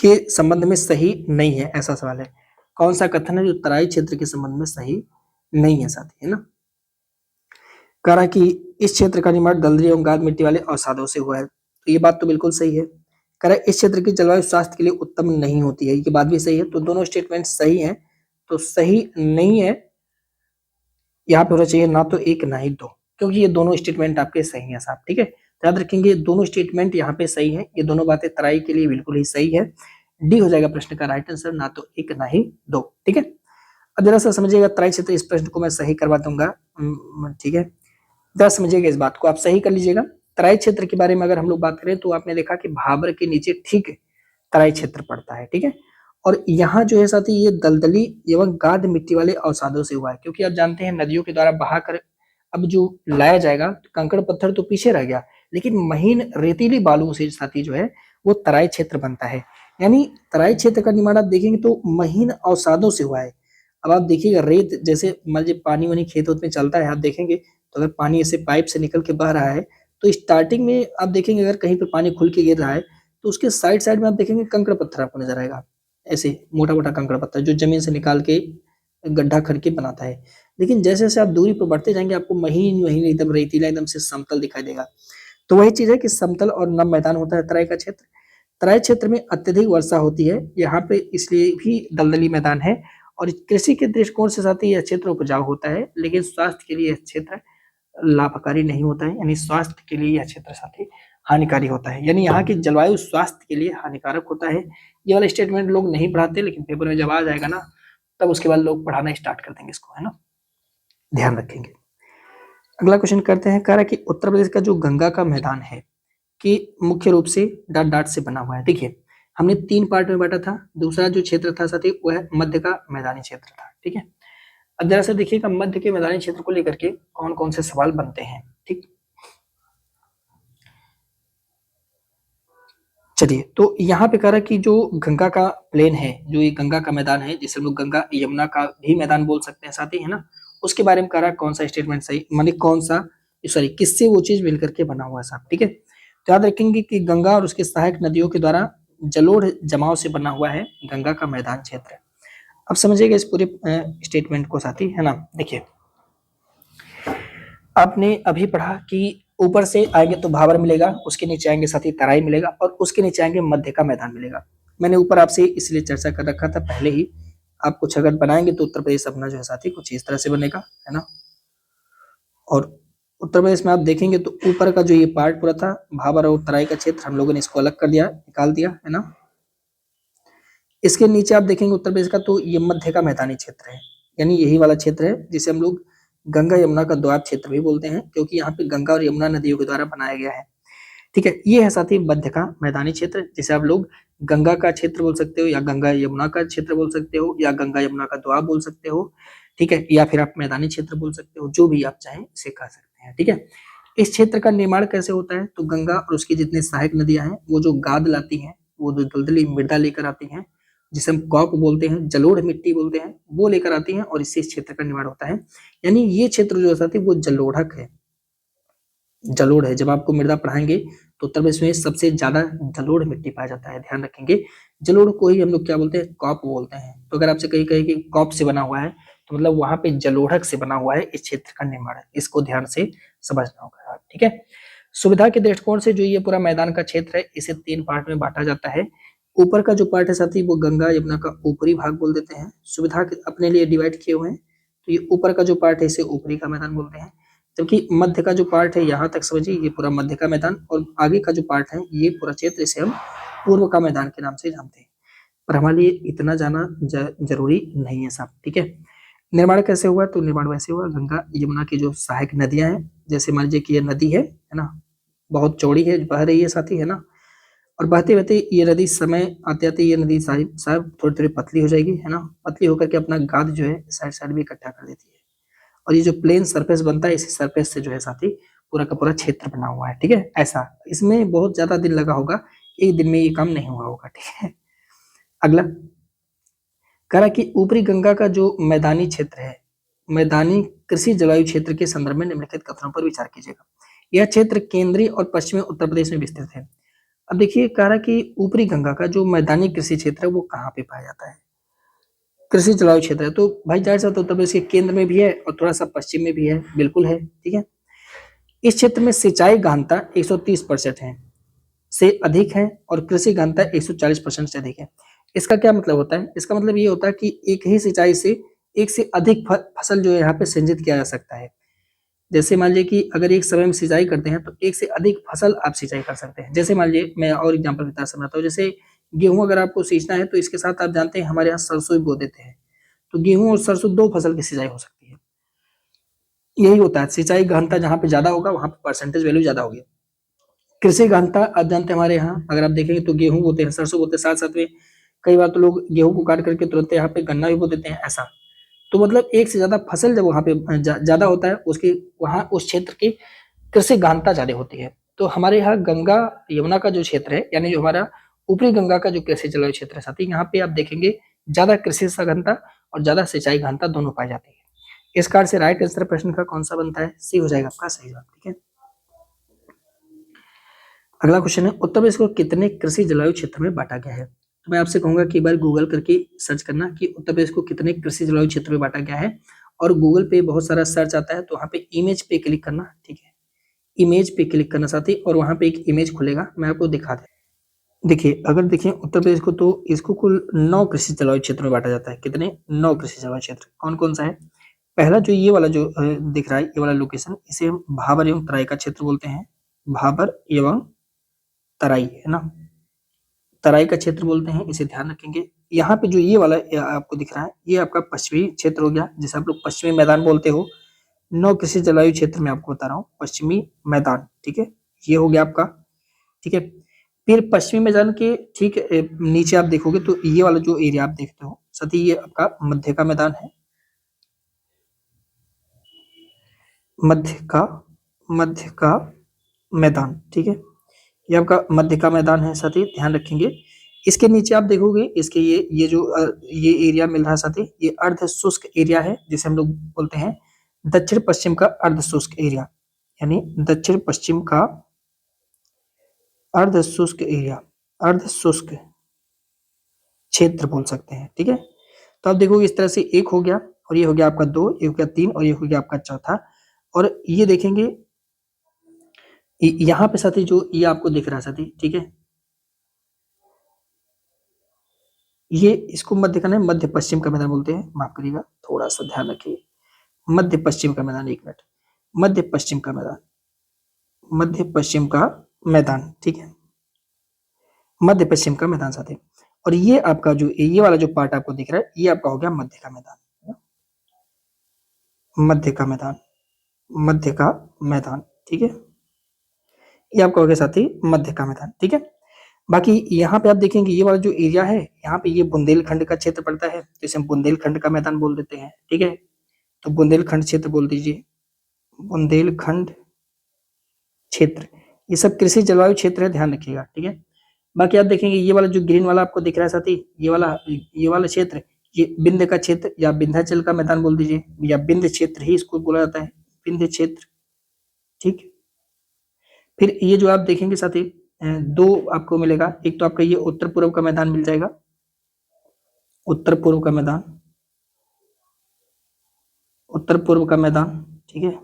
Speaker 1: के संबंध में सही नहीं है, ऐसा सवाल है। कौन सा कथन है जो तराई क्षेत्र के संबंध में सही नहीं है साथी, है ना। कहा कि इस क्षेत्र का निर्माण दलदली एवं गाद मिट्टी वाले अवसादों से हुआ है, तो ये बात तो बिल्कुल सही है। कह रहा इस क्षेत्र की जलवायु स्वास्थ्य के लिए उत्तम नहीं होती है, ये बात भी सही है। तो दोनों स्टेटमेंट सही हैं, तो सही नहीं है यहाँ पे होना चाहिए ना तो एक ना ही दो, क्योंकि ये दोनों स्टेटमेंट आपके सही हैं साहब, ठीक है। याद रखेंगे दोनों स्टेटमेंट यहाँ पे सही है, ये दोनों बातें तराई के लिए बिल्कुल ही सही है। डी हो जाएगा प्रश्न का राइट आंसर, ना तो एक ना ही दो, ठीक है। अब जरा सा समझिएगा तराई क्षेत्र, इस प्रश्न को मैं सही करवा दूंगा, ठीक है। जरा समझिएगा इस बात को, आप सही कर लीजिएगा। तराई क्षेत्र के बारे में अगर हम लोग बात करें तो आपने देखा कि भाबर के नीचे ठीक तराई क्षेत्र पड़ता है, ठीक है। और यहाँ जो है साथी ये दलदली एवं गाद मिट्टी वाले अवसादों से हुआ है, क्योंकि आप जानते हैं नदियों के द्वारा बहाकर अब जो लाया जाएगा, कंकड़ पत्थर तो पीछे रह गया, लेकिन महीन रेतीली बालू से साथी जो है वो तराई क्षेत्र बनता है। यानी तराई क्षेत्र का निर्माण आप देखेंगे तो महीन अवसादों से हुआ है। अब आप देखिएगा रेत, जैसे मान लीजिए पानी वानी खेत में चलता है, आप देखेंगे तो अगर पानी ऐसे पाइप से निकल के बह रहा है तो स्टार्टिंग में आप देखेंगे अगर कहीं पे पानी खुल के गिर रहा है तो उसके साइड साइड में आप देखेंगे कंकड़ पत्थर आपको नजर आएगा, ऐसे मोटा मोटा कंकड़ पत्थर जो जमीन से निकाल के गड्ढा करके बनाता है। लेकिन जैसे जैसे आप दूरी पर बढ़ते जाएंगे आपको महीन महीन एकदम रेतीला, एकदम से समतल दिखाई देगा। तो वही चीज है कि समतल और नम मैदान होता है तराई का क्षेत्र। तराई क्षेत्र में अत्यधिक वर्षा होती है यहाँ पे, इसलिए भी दलदली मैदान है। और कृषि के दृष्टिकोण से साथ ही यह क्षेत्र उपजाऊ होता है, लेकिन स्वास्थ्य के लिए यह क्षेत्र लाभकारी नहीं होता है, यानी स्वास्थ्य के लिए यह क्षेत्र साथ ही हानिकारी होता है। यानी यहाँ की जलवायु स्वास्थ्य के लिए हानिकारक होता है। ये वाला स्टेटमेंट लोग नहीं पढ़ाते, लेकिन पेपर में जब आ जाएगा ना तब उसके बाद लोग पढ़ाना स्टार्ट कर देंगे इसको, है ना, ध्यान रखेंगे। अगला क्वेश्चन करते हैं, कह रहा है कि उत्तर प्रदेश का जो गंगा का मैदान है कि मुख्य रूप से डाट डाट से बना हुआ है। देखिए हमने 3 पार्ट में बांटा था, दूसरा जो क्षेत्र था साथी वह मध्य का मैदानी क्षेत्र था, ठीक है। अब जरा सा देखिएगा मध्य के मैदानी क्षेत्र को लेकर के कौन कौन से सवाल बनते हैं, ठीक। चलिए तो यहाँ पे कह रहा है कि जो गंगा का प्लेन है, जो ये गंगा का मैदान है, जिसे हम लोग गंगा यमुना का भी मैदान बोल सकते हैं साथी, है ना, उसके बारे में कह रहा है कौन सा स्टेटमेंट सही, माने कौन सा, सॉरी किससे वो चीज मिलकर के बना हुआ है साहब, ठीक है। तो याद रखेंगे कि गंगा और उसके सहायक नदियों के द्वारा जलोढ़ जमाव से बना हुआ है गंगा का मैदान क्षेत्र। अब समझिएगा इस पूरे स्टेटमेंट को साथी, है ना। देखिए आपने अभी पढ़ा कि ऊपर से आएंगे तो भाबर मिलेगा, उसके नीचे आएंगे साथी तराई मिलेगा और उसके नीचे आएंगे मध्य का मैदान मिलेगा। मैंने ऊपर आपसे इसलिए चर्चा कर रखा था पहले ही आप कुछ अगर बनाएंगे तो उत्तर प्रदेश अपना जो है साथी कुछ इस तरह से बनेगा, है ना। और उत्तर प्रदेश में आप देखेंगे तो ऊपर का जो ये पार्ट पूरा था भाबर और तराई का क्षेत्र, हम लोगों ने इसको अलग कर दिया, निकाल दिया, है ना। इसके नीचे आप देखेंगे उत्तर प्रदेश का तो ये मध्य का मैदानी क्षेत्र है, यानी यही वाला क्षेत्र है जिसे हम लोग गंगा यमुना का द्वार क्षेत्र भी बोलते हैं, क्योंकि यहाँ पे गंगा और यमुना नदियों के द्वारा बनाया गया है। ठीक है, ये है साथी मध्य का मैदानी क्षेत्र, जिसे आप लोग गंगा का क्षेत्र बोल सकते हो, या गंगा यमुना का क्षेत्र बोल सकते हो, या गंगा यमुना का द्वार बोल सकते हो। ठीक है, या फिर आप मैदानी क्षेत्र बोल सकते हो, जो भी आप चाहें इसे कह सकते हैं। ठीक है, इस क्षेत्र का निर्माण कैसे होता है, तो गंगा और उसकी जितनी सहायक नदियां हैं वो जो गाद लाती हैं, वो जो दलदली मृदा लेकर आती हैं, जिसे हम कॉप बोलते हैं, जलोढ़ मिट्टी बोलते हैं, वो लेकर आती हैं और इससे इस क्षेत्र का निर्माण होता है। यानी ये क्षेत्र जो है वो जलोढ़क है, जलोढ़ है। जब आपको मृदा पढ़ाएंगे तो उत्तर प्रदेश में सबसे ज्यादा जलोढ़ मिट्टी पाया जाता है, ध्यान रखेंगे। जलोढ़ को ही हम लोग क्या बोलते हैं, कॉप बोलते हैं। तो अगर आपसे कहीं कहे कि कॉप से बना हुआ है, तो मतलब वहां पे जलोढ़क से बना हुआ है इस क्षेत्र का निर्माण है, इसको ध्यान से समझना होगा। ठीक है, सुविधा के दृष्टिकोण से जो ये पूरा मैदान का क्षेत्र है, इसे 3 पार्ट में बांटा जाता है। ऊपर का जो पार्ट है साथी वो गंगा यमुना का ऊपरी भाग बोल देते हैं, सुविधा अपने लिए डिवाइड किए हुए हैं, तो ये ऊपर का जो पार्ट है इसे ऊपरी का मैदान बोलते हैं। जबकि मध्य का जो पार्ट है, यहाँ तक समझिए, ये पूरा मध्य का मैदान, और आगे का जो पार्ट है ये पूरा क्षेत्र, इसे हम पूर्व का मैदान के नाम से जानते हैं। पर हमारे लिए इतना जाना जरूरी नहीं है साहब। ठीक है, निर्माण कैसे हुआ, तो निर्माण वैसे हुआ, गंगा यमुना की जो सहायक नदियां हैं, जैसे मान लीजिए कि ये नदी है ना, बहुत चौड़ी है, बह रही है साथी, है ना। और बहते बहते ये नदी समय आते आते ये नदी साहब थोड़ी थोड़ी पतली हो जाएगी, है ना। पतली होकर के अपना गाद जो है साइड साइड में इकट्ठा कर देती है, और ये जो प्लेन सरफेस बनता है, इसी सरफेस से जो है साथी पूरा का पूरा क्षेत्र बना हुआ है। ठीक है, ऐसा इसमें बहुत ज्यादा दिन लगा होगा, एक दिन में ये काम नहीं हुआ होगा। ठीक है, अगला कह रहा कि ऊपरी गंगा का जो मैदानी क्षेत्र है, मैदानी कृषि जलवायु क्षेत्र के संदर्भ में निम्नलिखित कथनों पर विचार कीजिएगा। यह क्षेत्र केंद्रीय और पश्चिमी उत्तर प्रदेश में विस्तृत है। अब देखिए, कह रहा कि ऊपरी गंगा का जो मैदानी कृषि क्षेत्र है वो कहाँ पे पाया जाता है, कृषि जलवायु क्षेत्र है, तो भाई जाहिर सा उत्तर प्रदेश के केंद्र में भी है और थोड़ा सा पश्चिम में भी है, बिल्कुल है। ठीक है, इस क्षेत्र में सिंचाई गहनता 130% है से अधिक है, और कृषि गहनता 140% से अधिक है। इसका क्या मतलब होता है, इसका मतलब ये होता है कि एक ही सिंचाई से एक से अधिक फसल जो है यहाँ पे सिंचित किया जा सकता है। जैसे मान लीजिए कि अगर एक समय में सिंचाई करते हैं तो एक से अधिक फसल आप सिंचाई कर सकते हैं। जैसे मान लीजिए, मैं और एग्जांपल बता समझाता हूँ, जैसे गेहूं अगर आपको सींचना है तो इसके साथ आप जानते हैं हमारे यहाँ सरसों भी बो देते हैं, तो गेहूं और सरसों 2 फसल की सिंचाई हो सकती है। यही होता है, सिंचाई गहनता जहाँ पे ज्यादा होगा वहां पे परसेंटेज वैल्यू ज्यादा होगी। कृषि गहनता आप जानते हैं हमारे यहाँ अगर आप देखेंगे तो गेहूं बोते हैं, सरसों बोते हैं, साथ साथ में कई बार तो लोग गेहूं को काट करके तुरंत यहाँ पे गन्ना भी बो देते हैं, ऐसा। तो मतलब एक से ज्यादा फसल जब वहां पे ज्यादा होता है, उसकी वहां उस क्षेत्र की कृषि गहनता ज्यादा होती है। तो हमारे यहाँ गंगा यमुना का जो क्षेत्र है, यानी जो हमारा ऊपरी गंगा का जो कृषि जलवायु क्षेत्र है साथी, यहाँ पे आप देखेंगे ज्यादा कृषि गहनता और ज्यादा सिंचाई गहनता दोनों पाई जाती है। इस कार्ड से राइट आंसर प्रश्न का कौन सा बनता है, सी हो जाएगा आपका सही जवाब। ठीक है, अगला क्वेश्चन है, उत्तर प्रदेश को कितने कृषि जलवायु क्षेत्र में बांटा गया है। तो मैं आपसे कहूंगा कि एक बार गूगल करके सर्च करना कि उत्तर प्रदेश को कितने कृषि जलवायु क्षेत्र में बांटा गया है, और गूगल पे बहुत सारा सर्च आता है तो वहाँ पे इमेज पे क्लिक करना। ठीक है, इमेज पे क्लिक करना साथी, और वहाँ पे एक इमेज खुलेगा, मैं आपको दिखा दे। देखिए, अगर देखें उत्तर प्रदेश को तो इसको कुल 9 कृषि जलवायु क्षेत्र में बांटा जाता है। कितने, 9 कृषि जलवायु क्षेत्र। कौन कौन सा है, पहला जो ये वाला जो दिख रहा है, ये वाला लोकेशन, इसे हम भाबर एवं तराई का क्षेत्र बोलते हैं, भाबर एवं तराई, है ना, तराई का क्षेत्र बोलते हैं, इसे ध्यान रखेंगे। यहाँ पे जो ये वाला आपको दिख रहा है, ये आपका पश्चिमी क्षेत्र हो गया, जिसे आप लोग पश्चिमी मैदान बोलते हो। 9 कृषि जलवायु क्षेत्र में आपको बता रहा हूँ, पश्चिमी मैदान। ठीक है, ये हो गया आपका। ठीक है, फिर पश्चिमी मैदान के ठीक नीचे आप देखोगे तो ये वाला जो एरिया आप देखते हो साथी, ये आपका मध्य का मैदान है, मध्य का मैदान। ठीक है, ये आपका मध्य का मैदान है साथी, ध्यान रखेंगे। इसके नीचे आप देखोगे, इसके ये जो ये एरिया मिल रहा है साथी, ये अर्ध शुष्क एरिया है, जिसे हम लोग बोलते हैं दक्षिण पश्चिम का अर्ध शुष्क एरिया, यानी दक्षिण पश्चिम का अर्ध शुष्क एरिया, अर्ध शुष्क क्षेत्र बोल सकते हैं। ठीक है, तो आप देखोगे इस तरह से एक हो गया, और ये हो गया आपका 2, ये हो गया 3, और ये हो गया आपका चौथा। और ये देखेंगे यहाँ पे साथी जो ये आपको दिख रहा है साथी, ठीक है, ये इसको मध्य का नहीं, मध्य पश्चिम का मैदान बोलते हैं, माफ करिएगा, थोड़ा सा ध्यान रखिए। मध्य पश्चिम का मैदान, एक मिनट, मध्य पश्चिम का मैदान, मध्य पश्चिम का मैदान, ठीक है, मध्य पश्चिम का मैदान साथी। और ये आपका जो ये वाला जो पार्ट आपको दिख रहा है, ये आपका हो गया मध्य का मैदान, मध्य का मैदान, मध्य का मैदान, ठीक है, ये आपका हो गया साथी मध्य का मैदान, ठीक है। बाकी यहाँ पे आप देखेंगे ये वाला जो एरिया है, यहाँ पे ये बुंदेलखंड का क्षेत्र पड़ता है, तो इसे हम बुंदेलखंड का मैदान बोल देते हैं, ठीक है। तो बुंदेलखंड क्षेत्र बोल दीजिए, बुंदेलखंड क्षेत्र, ये सब कृषि जलवायु क्षेत्र है, ध्यान रखिएगा, ठीक है। बाकी आप देखेंगे ये वाला जो ग्रीन वाला आपको दिख रहा है साथी, ये वाला क्षेत्र, ये बिंद का क्षेत्र या विंध्याचल का मैदान बोल दीजिए, या बिंद क्षेत्र ही इसको बोला जाता है, बिंद क्षेत्र, ठीक। फिर ये जो आप देखेंगे साथी, दो आपको मिलेगा, एक तो आपका ये उत्तर पूर्व का मैदान मिल जाएगा, उत्तर पूर्व का मैदान, उत्तर पूर्व का मैदान, ठीक है।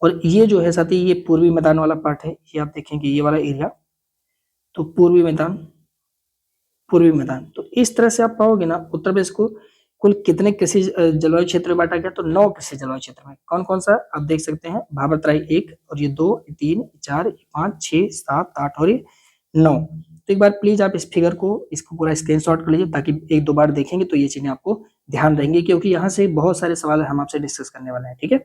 Speaker 1: और ये जो है साथी ये पूर्वी मैदान वाला पार्ट है, ये आप देखेंगे ये वाला एरिया, तो पूर्वी मैदान, पूर्वी मैदान। तो इस तरह से आप पाओगे ना उत्तर प्रदेश को कुल कितने कृषि जलवायु क्षेत्र में बांटा गया, तो 9 कृषि जलवायु क्षेत्र में। कौन कौन सा आप देख सकते हैं, भाबरतराई 1, और ये 2, 3, 4, 5, 6, 7, 8 और ये 9। तो एक बार प्लीज आप इस फिगर को, इसको पूरा स्क्रीनशॉट कर लीजिए, ताकि एक दो बार देखेंगे तो ये चीजें आपको ध्यान रहेंगी, क्योंकि यहाँ से बहुत सारे सवाल हम आपसे डिस्कस करने वाले हैं, ठीक है।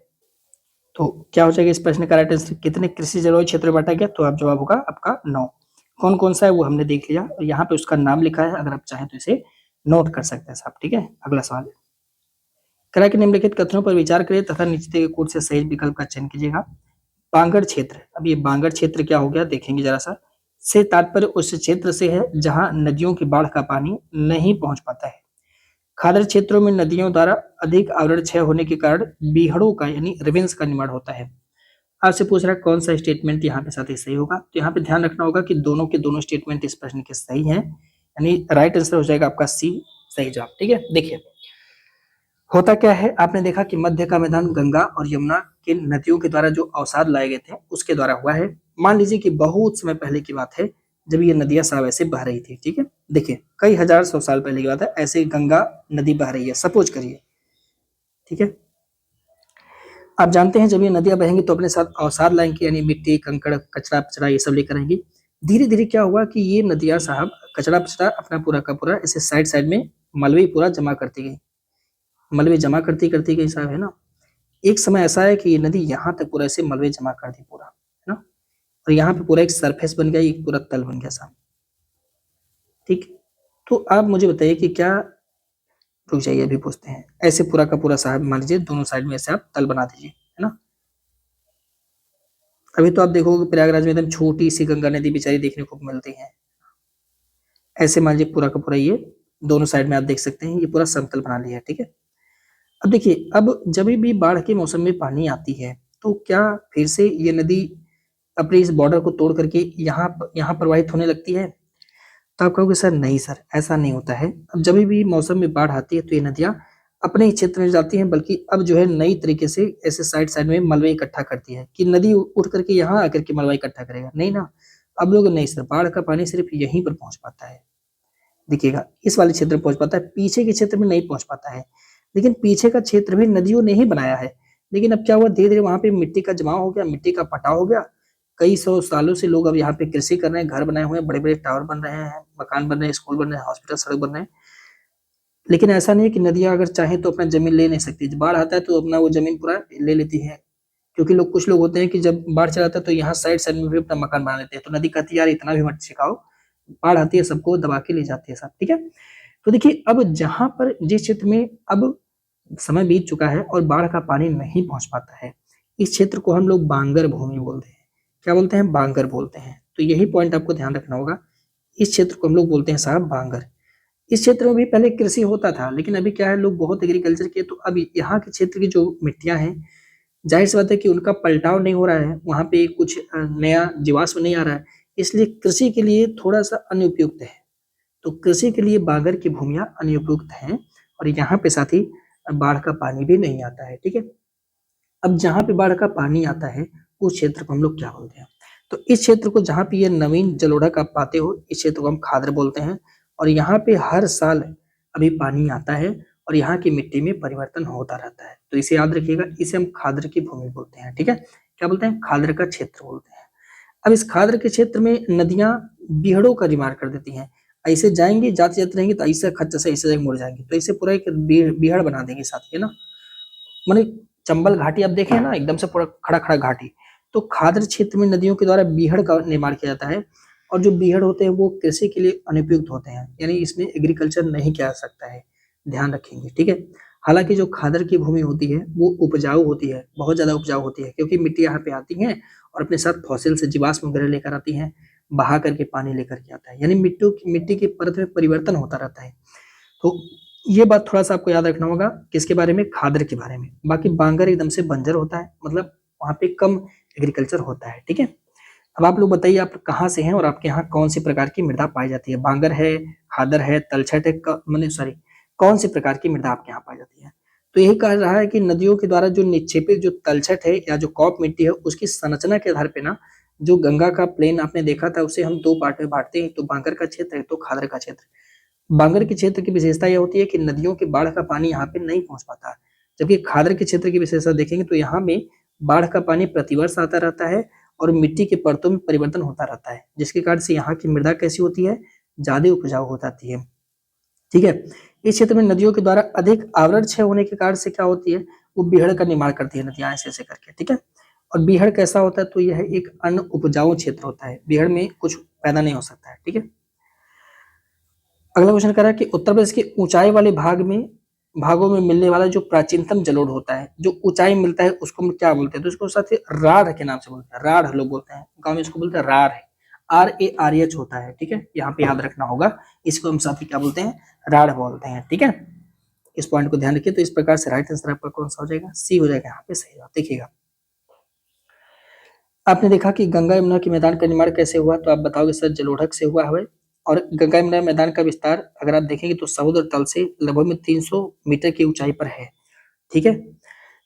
Speaker 1: तो क्या हो जाएगा इस प्रश्न का राइट आंसर, कितने कृषि जलवायु क्षेत्र बांटा गया, तो आप जवाब होगा आपका 9। कौन कौन सा है वो हमने देख लिया, और यहाँ पे उसका नाम लिखा है, अगर आप चाहें तो इसे नोट कर सकते हैं साहब, ठीक है। अगला सवाल, करा के निम्नलिखित कथनों पर विचार करिए तथा नीचे दिए गए कोड से सही विकल्प का चयन कीजिएगा। बांगड़ क्षेत्र, अब ये बांगड़ क्षेत्र क्या हो गया देखेंगे जरा सा, से तात्पर्य उस क्षेत्र से है जहां नदियों की बाढ़ का पानी नहीं पहुंच पाता है। खादर क्षेत्रों में नदियों द्वारा अधिक आवरण क्षय होने के कारण बीहड़ों का यानी रिवेंस का निर्माण होता है। आपसे पूछ रहा है कौन सा स्टेटमेंट यहाँ पे साथी सही होगा, तो यहाँ पे ध्यान रखना होगा कि दोनों के दोनों स्टेटमेंट इस प्रश्न के सही हैं, यानी राइट आंसर हो जाएगा आपका सी, सही जवाब, ठीक है। देखिए होता क्या है, आपने देखा कि मध्य का मैदान गंगा और यमुना के नदियों के द्वारा जो अवसाद लाए गए थे उसके द्वारा हुआ है। मान लीजिए कि बहुत समय पहले की बात है, जब ये नदियां साफ ऐसे बह रही थी, ठीक है। देखिए कई हजार सौ साल पहले की बात है, ऐसे गंगा नदी बह रही है, सपोज करिए, ठीक है। आप जानते हैं जब ये नदियां बहेंगी तो अपने साथ अवसाद लाएंगी, यानी मिट्टी कंकड़ कचरा पचरा ये सब लेकर आएंगी। धीरे धीरे क्या हुआ कि ये नदियां साहब कचरा पचरा अपना पूरा का पूरा ऐसे साइड साइड में मलबे पूरा जमा करती गई, मलबे जमा करती करती गई साहब, है ना। एक समय ऐसा है कि ये नदी यहाँ तक पूरा ऐसे मलबे जमा कर दी पूरा, है ना। और यहाँ पे पूरा एक सरफेस बन गया, एक पूरा तल बन गया साहब, ठीक। तो आप मुझे बताइए कि क्या, रुक जाइए अभी पूछते हैं, ऐसे पूरा का पूरा साहब मान लीजिए दोनों साइड में ऐसे आप तल बना दीजिए, है ना। अभी तो आप देखोगे प्रयागराज में एकदम छोटी सी गंगा नदी बेचारी देखने को मिलती है। ऐसे मान लीजिए पूरा का पूरा ये दोनों साइड में आप देख सकते हैं ये पूरा समतल बना लिया है, ठीक है। अब देखिए अब जब भी बाढ़ के मौसम में पानी आती है तो क्या फिर से ये नदी अपने इस बॉर्डर को तोड़ करके यहाँ यहाँ प्रवाहित होने लगती है, तो आप कहोगे सर नहीं सर ऐसा नहीं होता है। अब जब भी मौसम में बाढ़ आती है तो ये नदियां अपने ही क्षेत्र में जाती हैं, बल्कि अब जो है नई तरीके से ऐसे साइड साइड में मलबे इकट्ठा करती है, कि नदी उठ करके यहाँ आकर के मलबा इकट्ठा करेगा, नहीं ना। अब लोग नहीं सर, बाढ़ का पानी सिर्फ यहीं पर पहुंच पाता है, देखिएगा इस वाले क्षेत्र में पहुंच पाता है, पीछे के क्षेत्र में नहीं पहुंच पाता है। लेकिन पीछे का क्षेत्र भी नदियों ने ही बनाया है, लेकिन अब क्या हुआ धीरे धीरे वहां पे मिट्टी का जमाव हो गया, मिट्टी का पटाव हो गया। कई सौ सालों से लोग अब यहाँ पे कृषि कर रहे हैं, घर बनाए हुए हैं, बड़े बड़े टावर बन रहे हैं, मकान बन रहे हैं, स्कूल बन रहे हैं, हॉस्पिटल सड़क बन रहे हैं। लेकिन ऐसा नहीं है कि नदियां अगर चाहें तो अपना जमीन ले नहीं सकती, जब बाढ़ आता है तो अपना वो जमीन पूरा ले लेती है। क्योंकि लोग, कुछ लोग होते हैं कि जब बाढ़ चला आता है तो यहाँ साइड साइड में भी अपना मकान बना लेते हैं, तो नदी कहती है यार इतना भी मत छिकाओ, बाढ़ आती है सबको दबा के ले जाती है साहब, ठीक है। तो देखिए अब जहां पर जिस क्षेत्र में अब समय बीत चुका है और बाढ़ का पानी नहीं पहुंच पाता है, इस क्षेत्र को हम लोग बांगर भूमि बोलते हैं। क्या बोलते हैं, बांगर बोलते हैं। तो यही पॉइंट आपको ध्यान रखना होगा, इस क्षेत्र को हम लोग बोलते हैं साहब बांगर। इस क्षेत्र में भी पहले कृषि होता था, लेकिन अभी क्या है लोग बहुत एग्रीकल्चर किए, तो अब यहाँ के क्षेत्र की जो मिट्टियां हैं, जाहिर सी बात है कि उनका पलटाव नहीं हो रहा है, वहां पे कुछ नया जीवाश्म नहीं आ रहा है, इसलिए कृषि के लिए थोड़ा सा अनुपयुक्त है। तो कृषि के लिए बागर की भूमियां अनुपयुक्त हैं, और यहाँ पे साथ ही बाढ़ का पानी भी नहीं आता है, ठीक है। अब जहाँ पे बाढ़ का पानी आता है उस क्षेत्र को हम लोग क्या बोलते हैं, तो इस क्षेत्र को जहाँ पे ये नवीन जलोढ़क आप पाते हो, इस क्षेत्र को हम खादर बोलते हैं। और यहाँ पे हर साल अभी पानी आता है और यहाँ की मिट्टी में परिवर्तन होता रहता है। तो इसे याद रखिएगा, इसे हम खाद्र की भूमि बोलते हैं। ठीक है, क्या बोलते हैं? खाद्र का क्षेत्र बोलते हैं। अब इस खाद्र के क्षेत्र में नदियां बीहड़ों का निर्माण कर देती हैं। ऐसे जाएंगे, जाते जाते रहेंगे तो ऐसे खच्चर से ऐसे मुड़ जाएंगे, तो ऐसे पूरा एक बीहड़ बना देंगे साथ ही, है ना। माने चंबल घाटी आप देखें ना, एकदम से पूरा खड़ा खड़ा घाटी। तो खाद्र क्षेत्र में नदियों के द्वारा बीहड़ का निर्माण किया जाता है, और जो बीहड़ होते हैं वो कृषि के लिए अनुपयुक्त होते हैं, यानी इसमें एग्रीकल्चर नहीं किया जा सकता है, ध्यान रखेंगे। ठीक है, हालांकि जो खादर की भूमि होती है वो उपजाऊ होती है, बहुत ज्यादा उपजाऊ होती है, क्योंकि मिट्टी यहाँ पे आती है और अपने साथ फॉसिल से जीवाश्म वगैरह लेकर आती है, बहा करके पानी लेकर के आता है, यानी मिट्टी की परत में परिवर्तन होता रहता है। तो ये बात थोड़ा सा आपको याद रखना होगा, किसके बारे में? खादर के बारे में। बाकी बांगर एकदम से बंजर होता है, मतलब वहां पे कम एग्रीकल्चर होता है। ठीक है, अब आप लोग बताइए आप कहाँ से हैं और आपके यहाँ कौन सी प्रकार की मृदा पाई जाती है? बांगर है, खादर है, तलछट है, मैंने सॉरी, कौन सी प्रकार की मृदा आपके यहाँ पाई जाती है? तो यही कहा रहा है कि नदियों के द्वारा जो निक्षेपित जो तलछट है या जो कॉप मिट्टी है, उसकी संरचना के आधार पे ना, जो गंगा का प्लेन आपने देखा था उसे हम दो पार्ट में बांटते हैं, तो बांगर का क्षेत्र है तो खादर का क्षेत्र। बांगर के क्षेत्र की विशेषता यह होती है कि नदियों के बाढ़ का पानी यहाँ पे नहीं पहुंच पाता, जबकि खादर के क्षेत्र की विशेषता देखेंगे तो यहाँ में बाढ़ का पानी प्रतिवर्ष आता रहता है और मिट्टी के परतों में परिवर्तन होता रहता है, जिसके कारण से यहाँ की मृदा कैसी होती है? ज्यादा उपजाऊ हो जाती है। ठीक है, इस क्षेत्र में नदियों के द्वारा अधिक आवरण क्षय होने के कारण से क्या होती है? वो बीहड़ का निर्माण करती है नदियां ऐसे ऐसे करके। ठीक है, और बीहड़ कैसा होता है? तो यह एक अन उपजाऊ क्षेत्र होता है, बीहड़ में कुछ पैदा नहीं हो सकता है। ठीक है, अगला क्वेश्चन कह रहा है कि उत्तर प्रदेश के ऊंचाई वाले भागों में मिलने वाला जो प्राचीनतम जलोढ़ होता है, जो ऊंचाई मिलता है उसको हम क्या बोलते हैं? तो इसको साथ ही राढ़ के नाम से बोलते हैं, राढ़ लोग बोलते हैं, गांव में इसको बोलते हैं राढ़ है, RARH होता है। ठीक है, यहाँ पे याद रखना होगा, इसको हम साथ ही क्या बोलते हैं? राढ़ बोलते हैं। ठीक है, इस पॉइंट को ध्यान रखिए। तो इस प्रकार से राइट आंसर आपका कौन सा हो जाएगा? सी हो जाएगा यहाँ पे सही जवाब। देखिएगा, आपने देखा कि गंगा यमुना के मैदान का निर्माण कैसे हुआ, तो आप बताओगे सर जलोढ़क से हुआ है। और गंगा यमुना मैदान का विस्तार अगर आप देखेंगे तो समुद्र तल से लगभग में 300 मीटर की ऊंचाई पर है। ठीक है,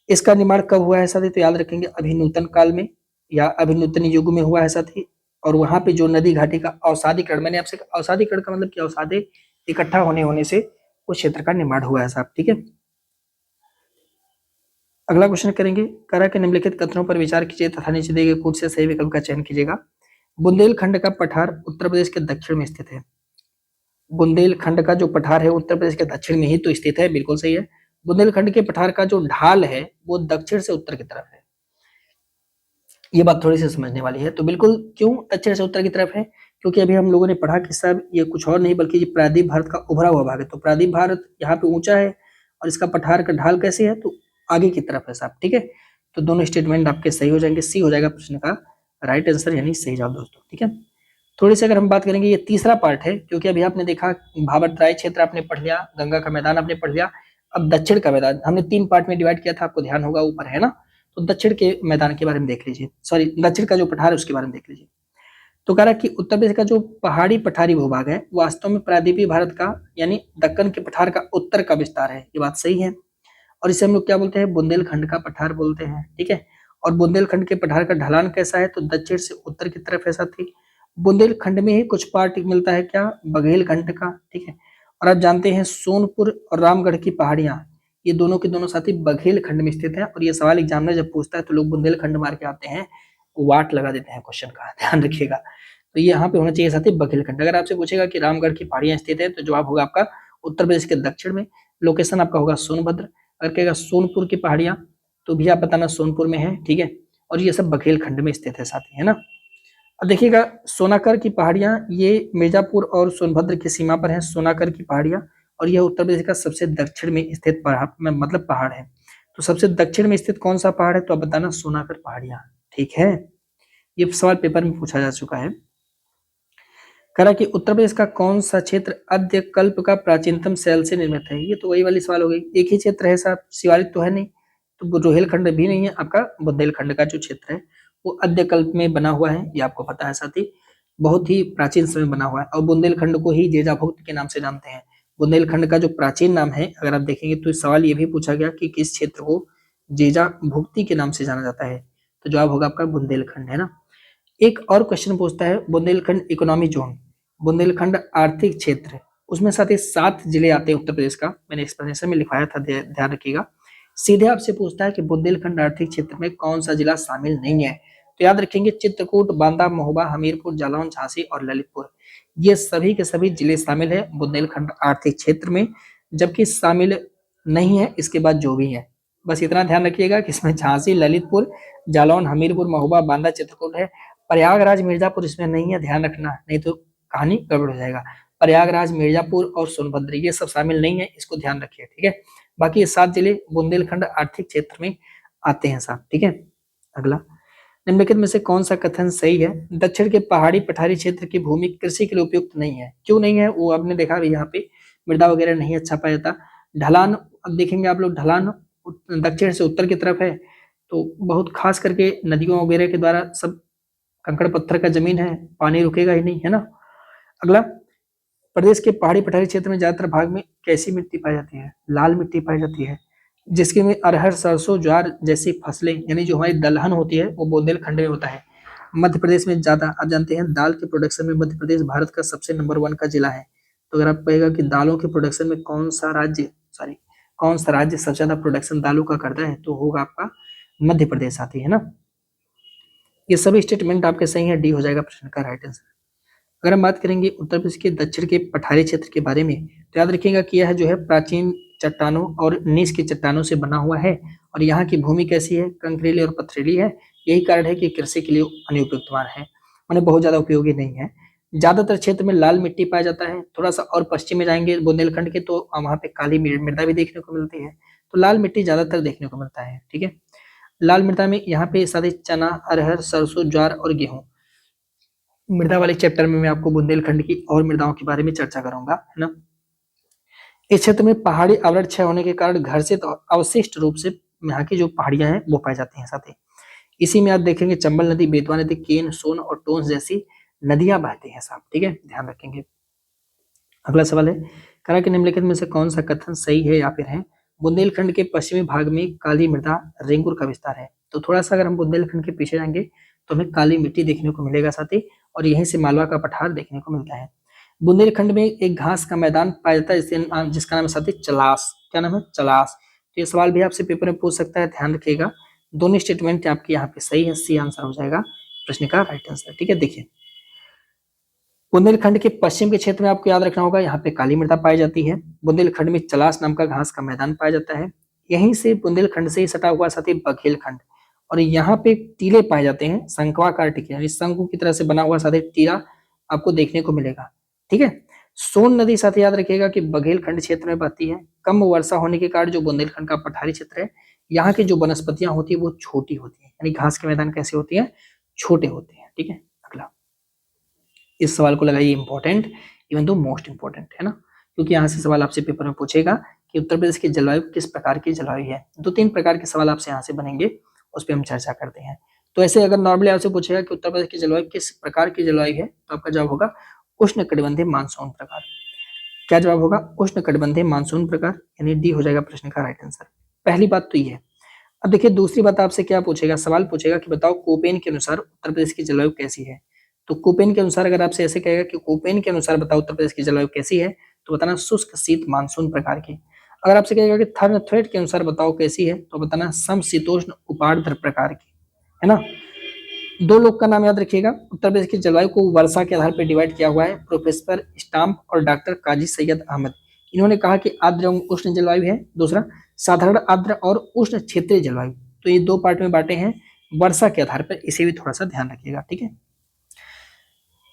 Speaker 1: इसका निर्माण कब हुआ है साथी? तो याद रखेंगे अभिनूतन काल में या अभिनूतन युग में हुआ है साथी। और वहां पे जो नदी घाटी का अवसादीकरण, मैंने आपसे अवसादीकरण का मतलब क्या? अवसादे इकट्ठा होने से उस क्षेत्र का निर्माण हुआ है साहब। ठीक है, अगला क्वेश्चन करेंगे, करा के निम्नलिखित कथनों पर विचार कीजिए तथा नीचे दिए गए कूट से सही विकल्प का चयन कीजिएगा। बुंदेलखंड का पठार उत्तर प्रदेश के दक्षिण में स्थित है। बुंदेलखंड का जो पठार है उत्तर प्रदेश के दक्षिण में ही तो स्थित है, बिल्कुल सही है। बुंदेलखंड के पठार का जो ढाल है वो दक्षिण से उत्तर की तरफ है। ये बात थोड़ी सी समझने वाली है। तो बिल्कुल, क्यों दक्षिण से उत्तर की तरफ है? क्योंकि अभी हम लोगों ने पढ़ा कि साहब ये कुछ और नहीं बल्कि ये प्रायद्वीप भारत का उभरा हुआ भाग है। तो प्रायद्वीप भारत यहाँ पे ऊंचा है और इसका पठार का ढाल कैसे है? तो आगे की तरफ है साहब। ठीक है, तो दोनों स्टेटमेंट आपके सही हो जाएंगे, सी हो जाएगा प्रश्न का राइट आंसर, यानी सही जवाब दोस्तों। ठीक है, थोड़ी सी अगर हम बात करेंगे, ये तीसरा पार्ट है, क्योंकि अभी आपने देखा भाबरतराई क्षेत्र आपने पढ़ लिया, गंगा का मैदान आपने पढ़ लिया। अब दक्षिण का मैदान हमने 3 पार्ट में डिवाइड किया था, आपको ध्यान होगा ऊपर है ना। तो दक्षिण के मैदान के बारे में देख लीजिए, सॉरी दक्षिण का जो पठार है उसके बारे में देख लीजिए। तो कह रहा है कि उत्तर प्रदेश का जो पहाड़ी पठारी भूभाग है वास्तव में प्रायद्वीपीय भारत का यानी दक्कन के पठार का उत्तर का विस्तार है, ये बात सही है। और इसे हम लोग क्या बोलते हैं? बुंदेलखंड का पठार बोलते हैं। ठीक है, और बुंदेलखंड के पठार का ढलान कैसा है? तो दक्षिण से उत्तर की तरफ है साथी। बुंदेलखंड में ही कुछ पार्ट मिलता है क्या? बघेलखंड का। ठीक है, और आप जानते हैं सोनपुर और रामगढ़ की पहाड़ियां, ये दोनों के दोनों साथी बघेलखंड में स्थित है। और ये सवाल एग्जामिनर जब पूछता है तो लोग बुंदेलखंड मार के आते हैं, वाट लगा देते हैं क्वेश्चन का, ध्यान रखिएगा। तो ये यहाँ पे होना चाहिए साथी बघेलखंड। अगर आपसे पूछेगा कि रामगढ़ की पहाड़ियां स्थित है तो जवाब होगा आपका उत्तर प्रदेश के दक्षिण में, लोकेशन आपका होगा सोनभद्र। अगर कहेगा सोनपुर की पहाड़ियां तो भी आप बताना सोनपुर में है। ठीक है, और ये सब बघेलखंड में स्थित है साथी, है ना। अब देखिएगा सोनाकर की पहाड़ियां, ये मिर्जापुर और सोनभद्र की सीमा पर है सोनाकर की पहाड़ियां, और यह उत्तर प्रदेश का सबसे दक्षिण में स्थित मतलब पहाड़ है। तो सबसे दक्षिण में स्थित कौन सा पहाड़ है? तो आप बताना सोनाकर पहाड़ियां। ठीक है, ये सवाल पेपर में पूछा जा चुका है। कह रहा कि उत्तर प्रदेश का कौन सा क्षेत्र अद्यकल्प का प्राचीनतम शैल से निर्मित है? ये तो वही वाली सवाल हो गई, एक ही क्षेत्र है साहब, शिवालिक तो है नहीं, तो रोहेलखंड भी नहीं है, आपका बुंदेलखंड का जो क्षेत्र है वो अद्यकल्प में बना हुआ है, ये आपको पता है साथी, बहुत ही प्राचीन समय बना हुआ है। और बुंदेलखंड को ही जेजाभुक्त के नाम से जानते हैं। बुंदेलखंड का जो प्राचीन नाम है अगर आप देखेंगे तो सवाल ये भी पूछा गया कि किस क्षेत्र को जेजाभुक्ति के नाम से जाना जाता है, तो जवाब होगा आपका बुंदेलखंड, है ना। एक और क्वेश्चन पूछता है बुंदेलखंड इकोनॉमी जोन, बुंदेलखंड आर्थिक क्षेत्र उसमें साथ ही 7 जिले आते हैं उत्तर प्रदेश का, मैंने एक्सप्लेनेशन में लिखवाया था, ध्यान रखिएगा। सीधे आपसे पूछता है कि बुंदेलखंड आर्थिक क्षेत्र में कौन सा जिला शामिल नहीं है, तो याद रखेंगे चित्रकूट, बांदा, महोबा, हमीरपुर, जालौन, झांसी और ललितपुर, ये सभी के सभी जिले शामिल है बुंदेलखंड आर्थिक क्षेत्र में। जबकि शामिल नहीं है इसके बाद जो भी है, बस इतना ध्यान रखिएगा कि इसमें झांसी, ललितपुर, जालौन, हमीरपुर, महोबा, बांदा, चित्रकूट है। प्रयागराज, मिर्जापुर इसमें नहीं है, ध्यान रखना, नहीं तो कहानी गड़बड़ हो जाएगा। प्रयागराज, मिर्जापुर और सोनभद्र ये सब शामिल नहीं है, इसको ध्यान रखिए, ठीक है। बाकी ये 7 जिले बुंदेलखंड आर्थिक क्षेत्र में आते हैं साहब, ठीक है। अगला, निम्नलिखित में से कौन सा कथन सही है? दक्षिण के पहाड़ी पठारी क्षेत्र की भूमि कृषि के लिए उपयुक्त नहीं है। क्यों नहीं है वो आपने देखा, यहाँ पे मृदा वगैरह नहीं अच्छा पाया जाता। ढलान, अब देखेंगे आप लोग, ढलान दक्षिण से उत्तर की तरफ है, तो बहुत खास करके नदियों वगैरह के द्वारा सब कंकड़ पत्थर का जमीन है, पानी रुकेगा ही नहीं, है ना। अगला, प्रदेश के पहाड़ी पठारी क्षेत्र में ज्यादातर भाग में कैसी मिट्टी पाई जाती है? लाल मिट्टी पाई जाती है, जिसके में अरहर, सरसों, ज्वार जैसी फसलें यानी जो हमारी दलहन होती है वो बुंदेलखंड में होता है। मध्य प्रदेश में ज्यादा, आप जानते हैं दाल के प्रोडक्शन में मध्य प्रदेश भारत का सबसे नंबर 1 का जिला है। तो अगर आप कहेगा कि दालों के प्रोडक्शन में कौन सा राज्य सबसे ज्यादा प्रोडक्शन दालों का करता है, तो होगा आपका मध्य प्रदेश साथी, है ना। ये सभी स्टेटमेंट आपके सही है, डी हो जाएगा प्रश्न का राइट आंसर। अगर हम बात करेंगे उत्तर प्रदेश के दक्षिण के पठारी क्षेत्र के बारे में, तो याद रखिएगा कि यह जो है प्राचीन चट्टानों और नीच की चट्टानों से बना हुआ है, और यहाँ की भूमि कैसी है? कंकरीली और पथरीली है। यही कारण है कि कृषि के लिए अनुपयुक्तमान है, माने बहुत ज्यादा उपयोगी नहीं है। ज्यादातर क्षेत्र में लाल मिट्टी पाया जाता है। थोड़ा सा और पश्चिम में जाएंगे बुंदेलखंड के, तो वहां पे काली मृदा भी देखने को मिलती है, तो लाल मिट्टी ज्यादातर देखने को मिलता है, ठीक है। लाल मृदा में यहाँ पे साथ ही चना, अरहर, सरसों, ज्वार और गेहूं। मृदा वाले चैप्टर में मैं आपको बुंदेलखंड की और मृदाओं के बारे में चर्चा करूंगा, है ना। इस क्षेत्र में पहाड़ी आवरण क्षय होने के कारण घर से तो अवशिष्ट रूप से यहाँ की जो पहाड़ियां हैं वो पाई जाती हैं साथ ही। इसी में आप देखेंगे चंबल नदी, बेतवा नदी, केन, सोन और टोंस जैसी नदियां बहती हैं साहब, ठीक है, ध्यान रखेंगे। अगला सवाल है, करा कि निम्नलिखित में से कौन सा कथन सही है या फिर है? बुंदेलखंड के पश्चिमी भाग में काली मृदा रेंगुर का विस्तार है। तो थोड़ा सा अगर हम बुंदेलखंड के पीछे जाएंगे तो हमें काली मिट्टी देखने को मिलेगा साथ ही, और यहीं से मालवा का पठार देखने को मिलता है। बुंदेलखंड में एक घास का मैदान पाया जाता है जिसका नाम है साथी चलास। क्या नाम है? चलास। तो ये सवाल भी आपसे पेपर में पूछ सकता है, ध्यान रखिएगा। दोनों स्टेटमेंट आपके यहाँ पे सही है, सी आंसर हो जाएगा प्रश्न का राइट आंसर, ठीक है। देखिए, बुंदेलखंड के पश्चिम के क्षेत्र में आपको याद रखना होगा, यहाँ पे काली मृदा पाई जाती है। बुंदेलखंड में चलास नाम का घास का मैदान पाया जाता है। यहीं से बुंदेलखंड से ही सटा हुआ साथी बघेलखंड, और यहाँ पे टीले पाए जाते हैं, शंक्वाकार टीले, यानी शंकु की तरह से बना हुआ साथी टीला आपको देखने को मिलेगा, ठीक है। सोन नदी साथ याद रखिएगा कि बघेलखंड क्षेत्र में बहती है। कम वर्षा होने के कारण जो बुंदेलखंड का पठारी क्षेत्र है, यहाँ की जो वनस्पतियां होती है वो छोटी होती है, यानी घास के मैदान कैसे होती है? छोटे होते हैं, ठीक है। अगला, इस सवाल को लगाइए important, even though most important, है ना, क्योंकि यहाँ से सवाल आपसे पेपर में पूछेगा कि उत्तर प्रदेश की जलवायु किस प्रकार की जलवायु है। 2-3 प्रकार के सवाल आपसे यहाँ से बनेंगे, उस पर हम चर्चा करते हैं। तो ऐसे अगर नॉर्मली आपसे पूछेगा कि उत्तर प्रदेश की जलवायु किस प्रकार की जलवायु है, तो आपका जवाब होगा उष्णकटिबंधीय मानसून प्रकार। क्या जवाब होगा? उष्णकटिबंधीय मानसून प्रकार, यानी डी हो जाएगा प्रश्न का राइट आंसर। पहली बात तो ये। अब देखिए दूसरी बात आपसे क्या पूछेगा, सवाल पूछेगा कि बताओ कोपेन के अनुसार उत्तर प्रदेश की जलवायु कैसी है। तो कोपेन के अनुसार अगर आपसे ऐसे कहेगा कि कोपेन के अनुसार बताओ उत्तर प्रदेश की जलवायु कैसी है, तो बताना शुष्क शीत मानसून प्रकार की। अगर आपसे कहेगा कि थर्मोथ्रेट के अनुसार बताओ कैसी है, तो बताना समशीतोष्ण उपार्द्र प्रकार की, है ना। 2 लोग का नाम याद रखिएगा। उत्तर प्रदेश की जलवायु को वर्षा के आधार पर डिवाइड किया हुआ है, प्रोफेसर स्टाम्प और डॉक्टर काजी सैयद अहमद। इन्होंने कहा कि आर्द्र एवं उष्ण जलवायु है, दूसरा साधारण आर्द्र और उष्ण क्षेत्रीय जलवायु। तो ये 2 पार्ट में बांटे हैं वर्षा के आधार पर, इसे भी थोड़ा सा ध्यान रखिएगा, ठीक है।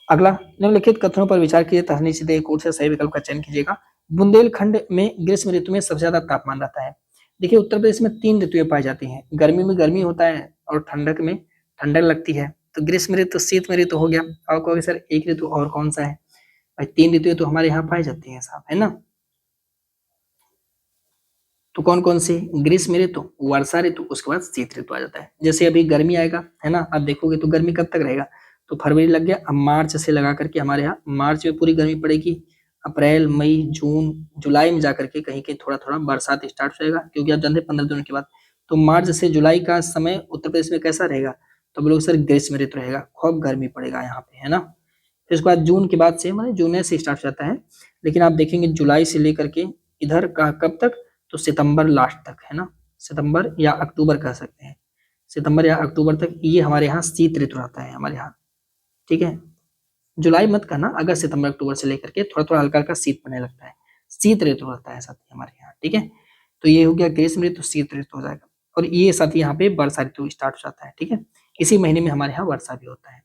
Speaker 1: अगला, निम्नलिखित कथनों पर विचार कीजिए तथा नीचे दिए कोड से सही विकल्प का चयन कीजिएगा। बुंदेलखंड में ग्रीष्म ऋतु में सबसे ज्यादा तापमान रहता है। देखिए उत्तर प्रदेश में 3 ऋतुएं पाई जाती हैं, गर्मी में गर्मी होता है और ठंडक में ठंडक लगती है। तो ग्रीष्म ऋतु, शीत ऋतु हो गया। और कहोगे सर एक ऋतु और कौन सा है? भाई 3 ऋतुएं तो हमारे यहाँ पाई जाती हैं साहब, है ना। तो कौन कौन सी? ग्रीष्म ऋतु, वर्षा ऋतु, उसके बाद शीत ऋतु आ जाता है। जैसे अभी गर्मी आएगा, है ना, अब देखोगे तो गर्मी कब तक रहेगा? तो फरवरी लग गया, अब मार्च से लगा करके हमारे यहाँ मार्च में पूरी गर्मी पड़ेगी। अप्रैल, मई, जून, जुलाई में जाकर के कहीं कहीं थोड़ा थोड़ा बरसात स्टार्ट हो जाएगा, क्योंकि आप जानते हैं 15 दिनों के बाद। तो मार्च से जुलाई का समय उत्तर प्रदेश में कैसा रहेगा? तो बोलोगे सर ग्रीष्म ऋतु रहेगा, खूब गर्मी पड़ेगा यहाँ पे, है ना। फिर उसके बाद जून के बाद से माने जून से स्टार्ट हो जाता है, लेकिन आप देखेंगे जुलाई से लेकर के इधर का कब तक, तो सितंबर लास्ट तक, है ना, सितंबर या अक्टूबर कह सकते हैं, सितंबर या अक्टूबर तक ये हमारे यहाँ शीत ऋतु रहता है हमारे यहाँ, ठीक है। जुलाई मत कहना, अगस्त सितंबर अक्टूबर से लेकर के थोड़ा थोड़ा हल्का हल्का शीत पड़ने लगता है, शीत ऋतु रहता है साथी हमारे यहाँ, ठीक है। तो ये हो गया ग्रीष्म ऋतु, शीत ऋतु हो जाएगा, और ये साथी यहाँ पे वर्षा ऋतु स्टार्ट हो जाता है, ठीक है। इसी महीने में हमारे यहाँ वर्षा भी होता है।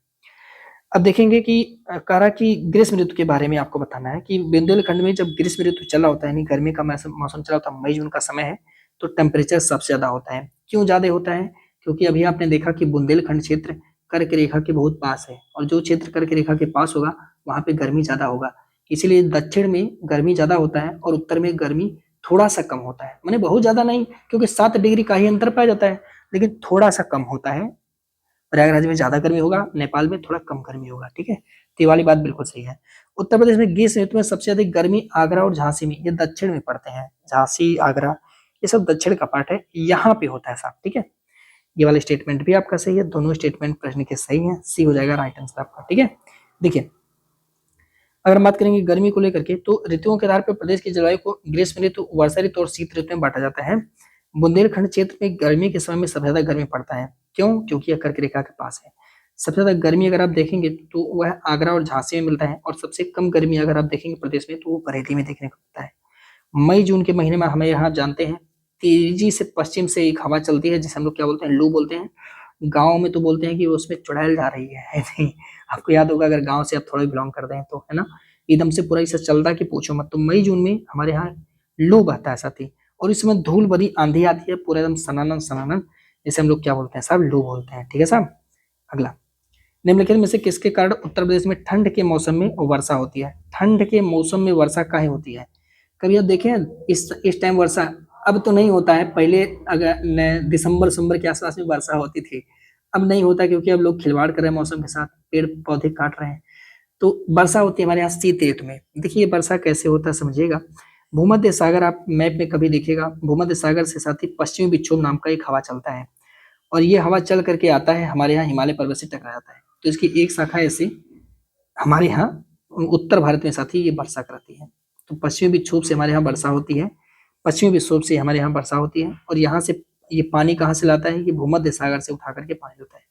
Speaker 1: अब देखेंगे कि कह रहा कि ग्रीष्म ऋतु के बारे में आपको बताना है कि बुंदेलखंड में जब ग्रीष्म ऋतु चला होता है, यानी गर्मी का मौसम चला होता है, मई जून का समय है, तो टेम्परेचर सबसे ज्यादा होता है। क्यों ज्यादा होता है? क्योंकि अभी आपने देखा कि बुंदेलखंड क्षेत्र कर्क रेखा के बहुत पास है, और जो क्षेत्र कर्क रेखा के पास होगा वहां पे गर्मी ज्यादा होगा, इसीलिए दक्षिण में गर्मी ज्यादा होता है और उत्तर में गर्मी थोड़ा सा कम होता है, मैंने बहुत ज्यादा नहीं, क्योंकि 7 डिग्री का ही अंतर पाया जाता है, लेकिन थोड़ा सा कम होता है। प्रयागराज में ज्यादा गर्मी होगा, नेपाल में थोड़ा कम गर्मी होगा, ठीक है। तो ये वाली बात बिल्कुल सही है। उत्तर प्रदेश में ग्रीष्म ऋतु में सबसे अधिक गर्मी आगरा और झांसी में, ये दक्षिण में पड़ते हैं, झांसी आगरा ये सब दक्षिण का पार्ट है, यहाँ पे होता है साहब, ठीक है। ये वाला स्टेटमेंट भी आपका सही है, दोनों स्टेटमेंट प्रश्न के सही है, सी हो जाएगा राइट आंसर आपका, ठीक है। देखिए अगर हम बात करेंगे गर्मी को लेकर के, तो ऋतुओं के आधार पर प्रदेश की जलवायु को ग्रीष्म ऋतु, वर्षा ऋतु और शीत ऋतु में बांटा जाता है। बुंदेलखंड क्षेत्र में गर्मी के समय में सबसे ज्यादा गर्मी पड़ता है, क्यों? क्योंकि यह कर्क रेखा के पास है। सबसे ज्यादा गर्मी अगर आप देखेंगे तो वह आगरा और झांसी में मिलता है, और सबसे कम गर्मी अगर आप देखेंगे प्रदेश में तो वो बरेली में देखने को मिलता है। मई जून के महीने में हमें यहाँ जानते हैं तेजी से पश्चिम से एक हवा चलती है, जिसे हम लोग क्या बोलते हैं, लू बोलते हैं। गाँव में तो बोलते हैं कि उसमें चुड़ैल जा रही है नहीं, आपको याद होगा अगर गाँव से आप थोड़ा बिलोंग करते हैं तो, है ना, एकदम से पूरा ऐसा चलता कि पूछो मत। तो मई जून में हमारे यहाँ लू बहता है साथी, और इसमें धूल भरी आंधी आती है, पूरा एकदम सनानन सनानन, जिसे हम लोग क्या बोलते हैं साहब, लू बोलते हैं, ठीक है साहब। अगला, निम्नलिखित में से किसके कारण उत्तर प्रदेश में ठंड के मौसम में वर्षा होती है? ठंड के मौसम में वर्षा काहे होती है? कभी आप देखें इस टाइम वर्षा, अब तो नहीं होता है, पहले अगर दिसंबर के आसपास में वर्षा होती थी, अब नहीं होता, क्योंकि अब लोग खिलवाड़ कर रहे हैं मौसम के साथ, पेड़ पौधे काट रहे हैं। तो वर्षा होती है हमारे यहाँ शीत ऋतु में। देखिए वर्षा कैसे होता है समझिएगा। भूमध्य सागर, आप मैप में कभी देखिएगा, भूमध्य सागर से साथ ही पश्चिमी विक्षोभ नाम का एक हवा चलता है, और ये हवा चल करके आता है हमारे यहाँ हिमालय पर्वत से टकरा जाता है, तो इसकी एक शाखा ऐसे हमारे यहाँ उत्तर भारत में साथी ये वर्षा कराती है। तो पश्चिमी विक्षोभ से हमारे यहाँ वर्षा होती है, पश्चिमी विक्षोभ से हमारे यहाँ वर्षा होती है, और यहाँ से ये पानी कहाँ से लाता है, ये भूमध्य सागर से उठा करके पानी होता है।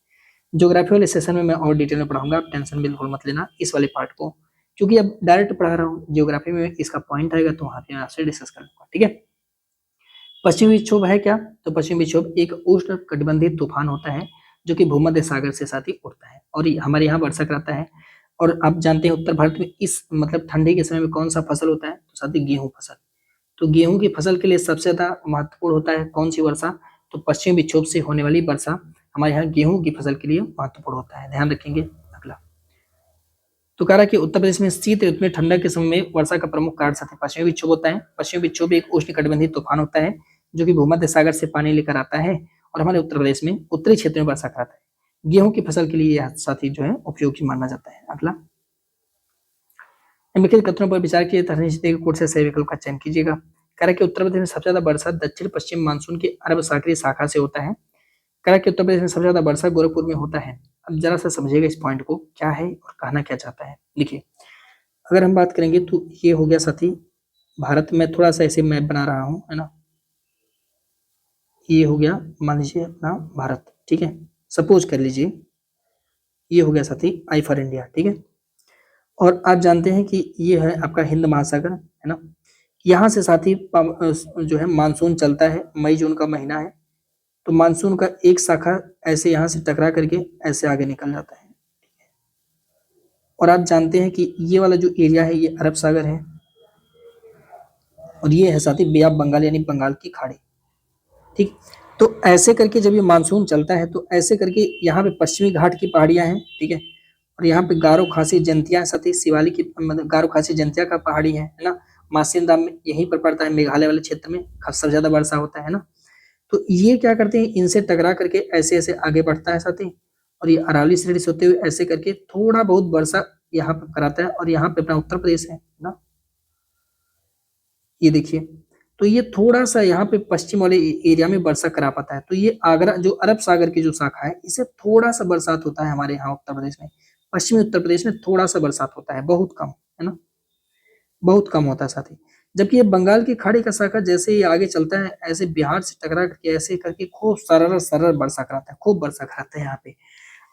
Speaker 1: ज्योग्राफी वाले सेशन में मैं और डिटेल में पढ़ाऊंगा, आप टेंशन बिल्कुल मत लेना इस वाले पार्ट को, क्योंकि अब डायरेक्ट पढ़ा रहा हूँ, ज्योग्राफी में इसका पॉइंट आएगा तो वहां पे मैं आपसे डिस्कस कर लूंगा, ठीक है। पश्चिमी विक्षोभ है क्या? तो पश्चिमी विक्षोभ एक उष्ण कटिबंधीय तूफान होता है, जो कि भूमध्य सागर से साथ ही उड़ता है और हमारे यहाँ वर्षा कराता है। और आप जानते हैं उत्तर भारत में इस मतलब ठंडी के समय में कौन सा फसल होता है? तो साथ ही गेहूं फसल। तो गेहूं की फसल के लिए सबसे ज्यादा महत्वपूर्ण होता है कौन सी वर्षा? तो पश्चिमी विक्षोभ से होने वाली वर्षा हमारे यहाँ गेहूं की फसल के लिए महत्वपूर्ण होता है, ध्यान रखेंगे। अगला, तो कह रहा है कि उत्तर प्रदेश में शीत ऋतु में ठंडक के समय में वर्षा का प्रमुख कारण साथ पश्चिमी विक्षोभ होता है। पश्चिमी विक्षोभ एक उष्ण कटिबंधीय तूफान होता है, जो कि भूमध्य सागर से पानी लेकर आता है और हमारे उत्तर प्रदेश में उत्तरी क्षेत्र में वर्षा कराता है। गेहूं की फसल के लिए यह साथी जो है उपयोगी माना जाता है। अगला, निम्नलिखित कथनों पर विचार किए तथा कोड से सही विकल्प का चयन कीजिएगा। कह रहा है कि उत्तर प्रदेश में सबसे ज्यादा वर्षा दक्षिण पश्चिम मानसून की अरब सागरीय शाखा से होता है। कह रहा है कि उत्तर प्रदेश में सबसे ज्यादा वर्षा गोरखपुर में होता है। अब जरा सा समझिएगा इस पॉइंट को, क्या है और कहना क्या चाहता है। देखिए अगर हम बात करेंगे तो ये हो गया साथी भारत में, थोड़ा सा ऐसे मैप बना रहा हूं, है ना, ये हो गया मान लीजिए अपना भारत, ठीक है, सपोज कर लीजिए ये हो गया साथी आई फॉर इंडिया, ठीक है। और आप जानते हैं कि ये है आपका हिंद महासागर, है ना, यहाँ से साथी जो है मानसून चलता है, मई जून का महीना है, तो मानसून का एक शाखा ऐसे यहाँ से टकरा करके ऐसे आगे निकल जाता है। और आप जानते हैं कि ये वाला जो एरिया है ये अरब सागर है, और ये है साथी बे ऑफ बंगाल यानी बंगाल की खाड़ी, ठीक। तो ऐसे करके जब ये मानसून चलता है तो ऐसे करके यहाँ पे पश्चिमी घाट की पहाड़ियां हैं, ठीक है, और यहाँ पे गारो खासी जंतिया साथी शिवालिक की मतलब गारो खासी जंतिया का पहाड़ी है ना, मासिन दाम में यहीं पर पड़ता है, मेघालय वाले क्षेत्र में सबसे ज्यादा वर्षा होता है ना। तो ये क्या करते हैं, इनसे टकरा करके ऐसे ऐसे आगे बढ़ता है साथी, और ये अरावली श्रेणी से होते हुए ऐसे करके थोड़ा बहुत वर्षा यहाँ पे कराता है, और यहाँ पे अपना उत्तर प्रदेश है ना, ये देखिए, तो ये थोड़ा सा यहाँ पे पश्चिम वाले एरिया में वर्षा करा पाता है। तो ये आगरा जो अरब सागर की जो शाखा है, इसे थोड़ा सा बरसात होता है हमारे यहाँ उत्तर प्रदेश में, पश्चिमी उत्तर प्रदेश में थोड़ा सा बरसात होता है, बहुत कम, है ना, बहुत कम होता है साथ ही। जबकि ये बंगाल की खाड़ी का शाखा जैसे ही आगे चलता है, ऐसे बिहार से टकरा करके ऐसे करके खूब सरर सरर बरसा कराता है, खूब बरसा कराता है यहाँ पे।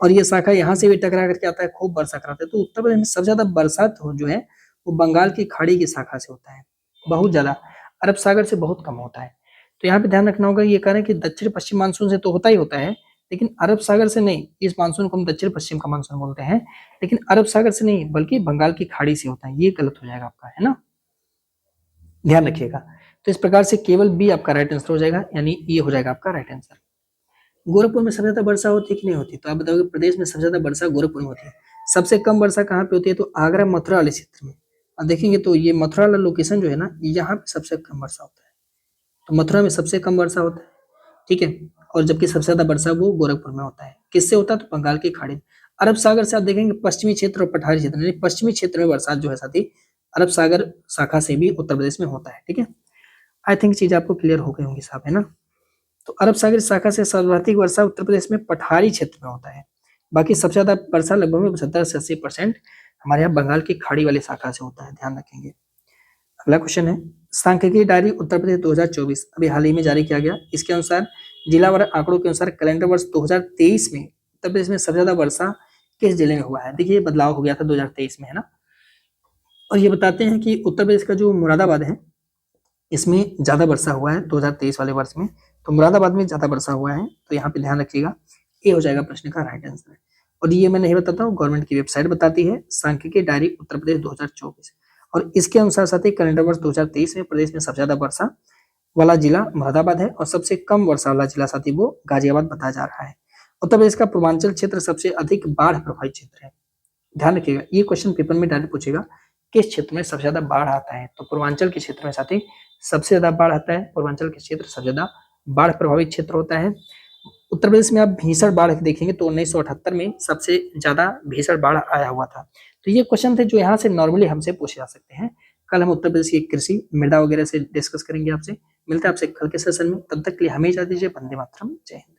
Speaker 1: और ये शाखा यहाँ से भी टकरा करके आता है, खूब बरसा कराता है। तो उत्तर प्रदेश में सबसे ज्यादा बरसात जो है वो बंगाल की खाड़ी की शाखा से होता है, बहुत ज्यादा। अरब सागर से बहुत कम होता है। तो यहाँ पे ध्यान रखना होगा, ये कह रहे हैं कि दक्षिण पश्चिम मानसून से तो होता ही होता है, लेकिन अरब सागर से नहीं। इस मानसून को हम दक्षिण पश्चिम का मानसून बोलते हैं, लेकिन अरब सागर से नहीं बल्कि बंगाल की खाड़ी से होता है। ये गलत हो जाएगा आपका, है ना, ध्यान रखिएगा। तो इस प्रकार से केवल बी आपका राइट आंसर हो जाएगा, यानी ये हो जाएगा आपका राइट आंसर। गोरखपुर में सबसे ज्यादा वर्षा होती है कि नहीं होती? तो आप बताओगे प्रदेश में सबसे ज्यादा वर्षा गोरखपुर में होती है। सबसे कम वर्षा कहाँ पे होती है? तो आगरा मथुरा वाले क्षेत्र में। अब देखेंगे तो ये मथुरा वाला लोकेशन जो है ना, यहाँ पे सबसे कम वर्षा होता है। तो मथुरा में सबसे कम वर्षा होता है, ठीक है। और जबकि सबसे ज्यादा वर्षा वो गोरखपुर में होता है। किससे होता है? तो बंगाल की खाड़ी। अरब सागर से आप देखेंगे पश्चिमी क्षेत्र और पठारी क्षेत्र, यानी पश्चिमी क्षेत्र में बरसात जो है साथी अरब सागर शाखा से भी उत्तर प्रदेश में होता है, ठीक है। आई थिंक चीज आपको क्लियर हो गई होंगी साहब, है ना। तो अरब सागर शाखा से सर्वाधिक वर्षा उत्तर प्रदेश में पठारी क्षेत्र में होता है। बाकी सबसे ज्यादा वर्षा लगभग 70 से 80% हमारे यहाँ बंगाल की खाड़ी वाली शाखा से होता है, ध्यान रखेंगे। अगला क्वेश्चन है, सांख्यिकी डायरी उत्तर प्रदेश 2024 अभी हाल ही में जारी किया गया। इसके अनुसार जिलावार आंकड़ों के अनुसार कैलेंडर वर्ष 2023 में उत्तर प्रदेश में सबसे ज्यादा वर्षा किस जिले में हुआ है? देखिए बदलाव हो गया था 2023 में, है ना। और ये बताते हैं कि उत्तर प्रदेश का जो मुरादाबाद है इसमें ज्यादा वर्षा हुआ है 2023 वाले वर्ष में। तो मुरादाबाद में ज्यादा वर्षा हुआ है, तो यहाँ पे ध्यान रखिएगा, ये हो जाएगा प्रश्न का राइट आंसर। और ये मैं नहीं बताता हूँ, गवर्नमेंट की वेबसाइट बताती है, सांख्यिकी डायरी उत्तर प्रदेश 2024। और इसके अनुसार साथ ही कैलेंडर वर्ष 2023 में प्रदेश में सबसे ज्यादा वर्षा वाला जिला मुरादाबाद है और सबसे कम वर्षा वाला जिला साथी वो गाजियाबाद बताया जा रहा है। उत्तर प्रदेश का पूर्वांचल क्षेत्र सबसे अधिक बाढ़ प्रभावित क्षेत्र है। ध्यान रखिएगा, ये क्वेश्चन पेपर में डायरेक्ट पूछेगा किस क्षेत्र में सबसे ज्यादा बाढ़ आता है? तो पूर्वांचल के क्षेत्र में साथी सबसे ज्यादा बाढ़ आता है। पूर्वांचल के क्षेत्र सबसे ज्यादा बाढ़ प्रभावित क्षेत्र होता है। उत्तर प्रदेश में आप भीषण बाढ़ देखेंगे तो 1978 में सबसे ज्यादा भीषण बाढ़ आया हुआ था। तो ये क्वेश्चन थे जो यहाँ से नॉर्मली हमसे पूछे जा सकते हैं। कल हम उत्तर प्रदेश की कृषि मृदा वगैरह से डिस्कस करेंगे आपसे। मिलते हैं आपसे कल के सेशन में, तब तक के लिए हमें इजाजत दीजिए। वंदे मातरम, जय हिंद।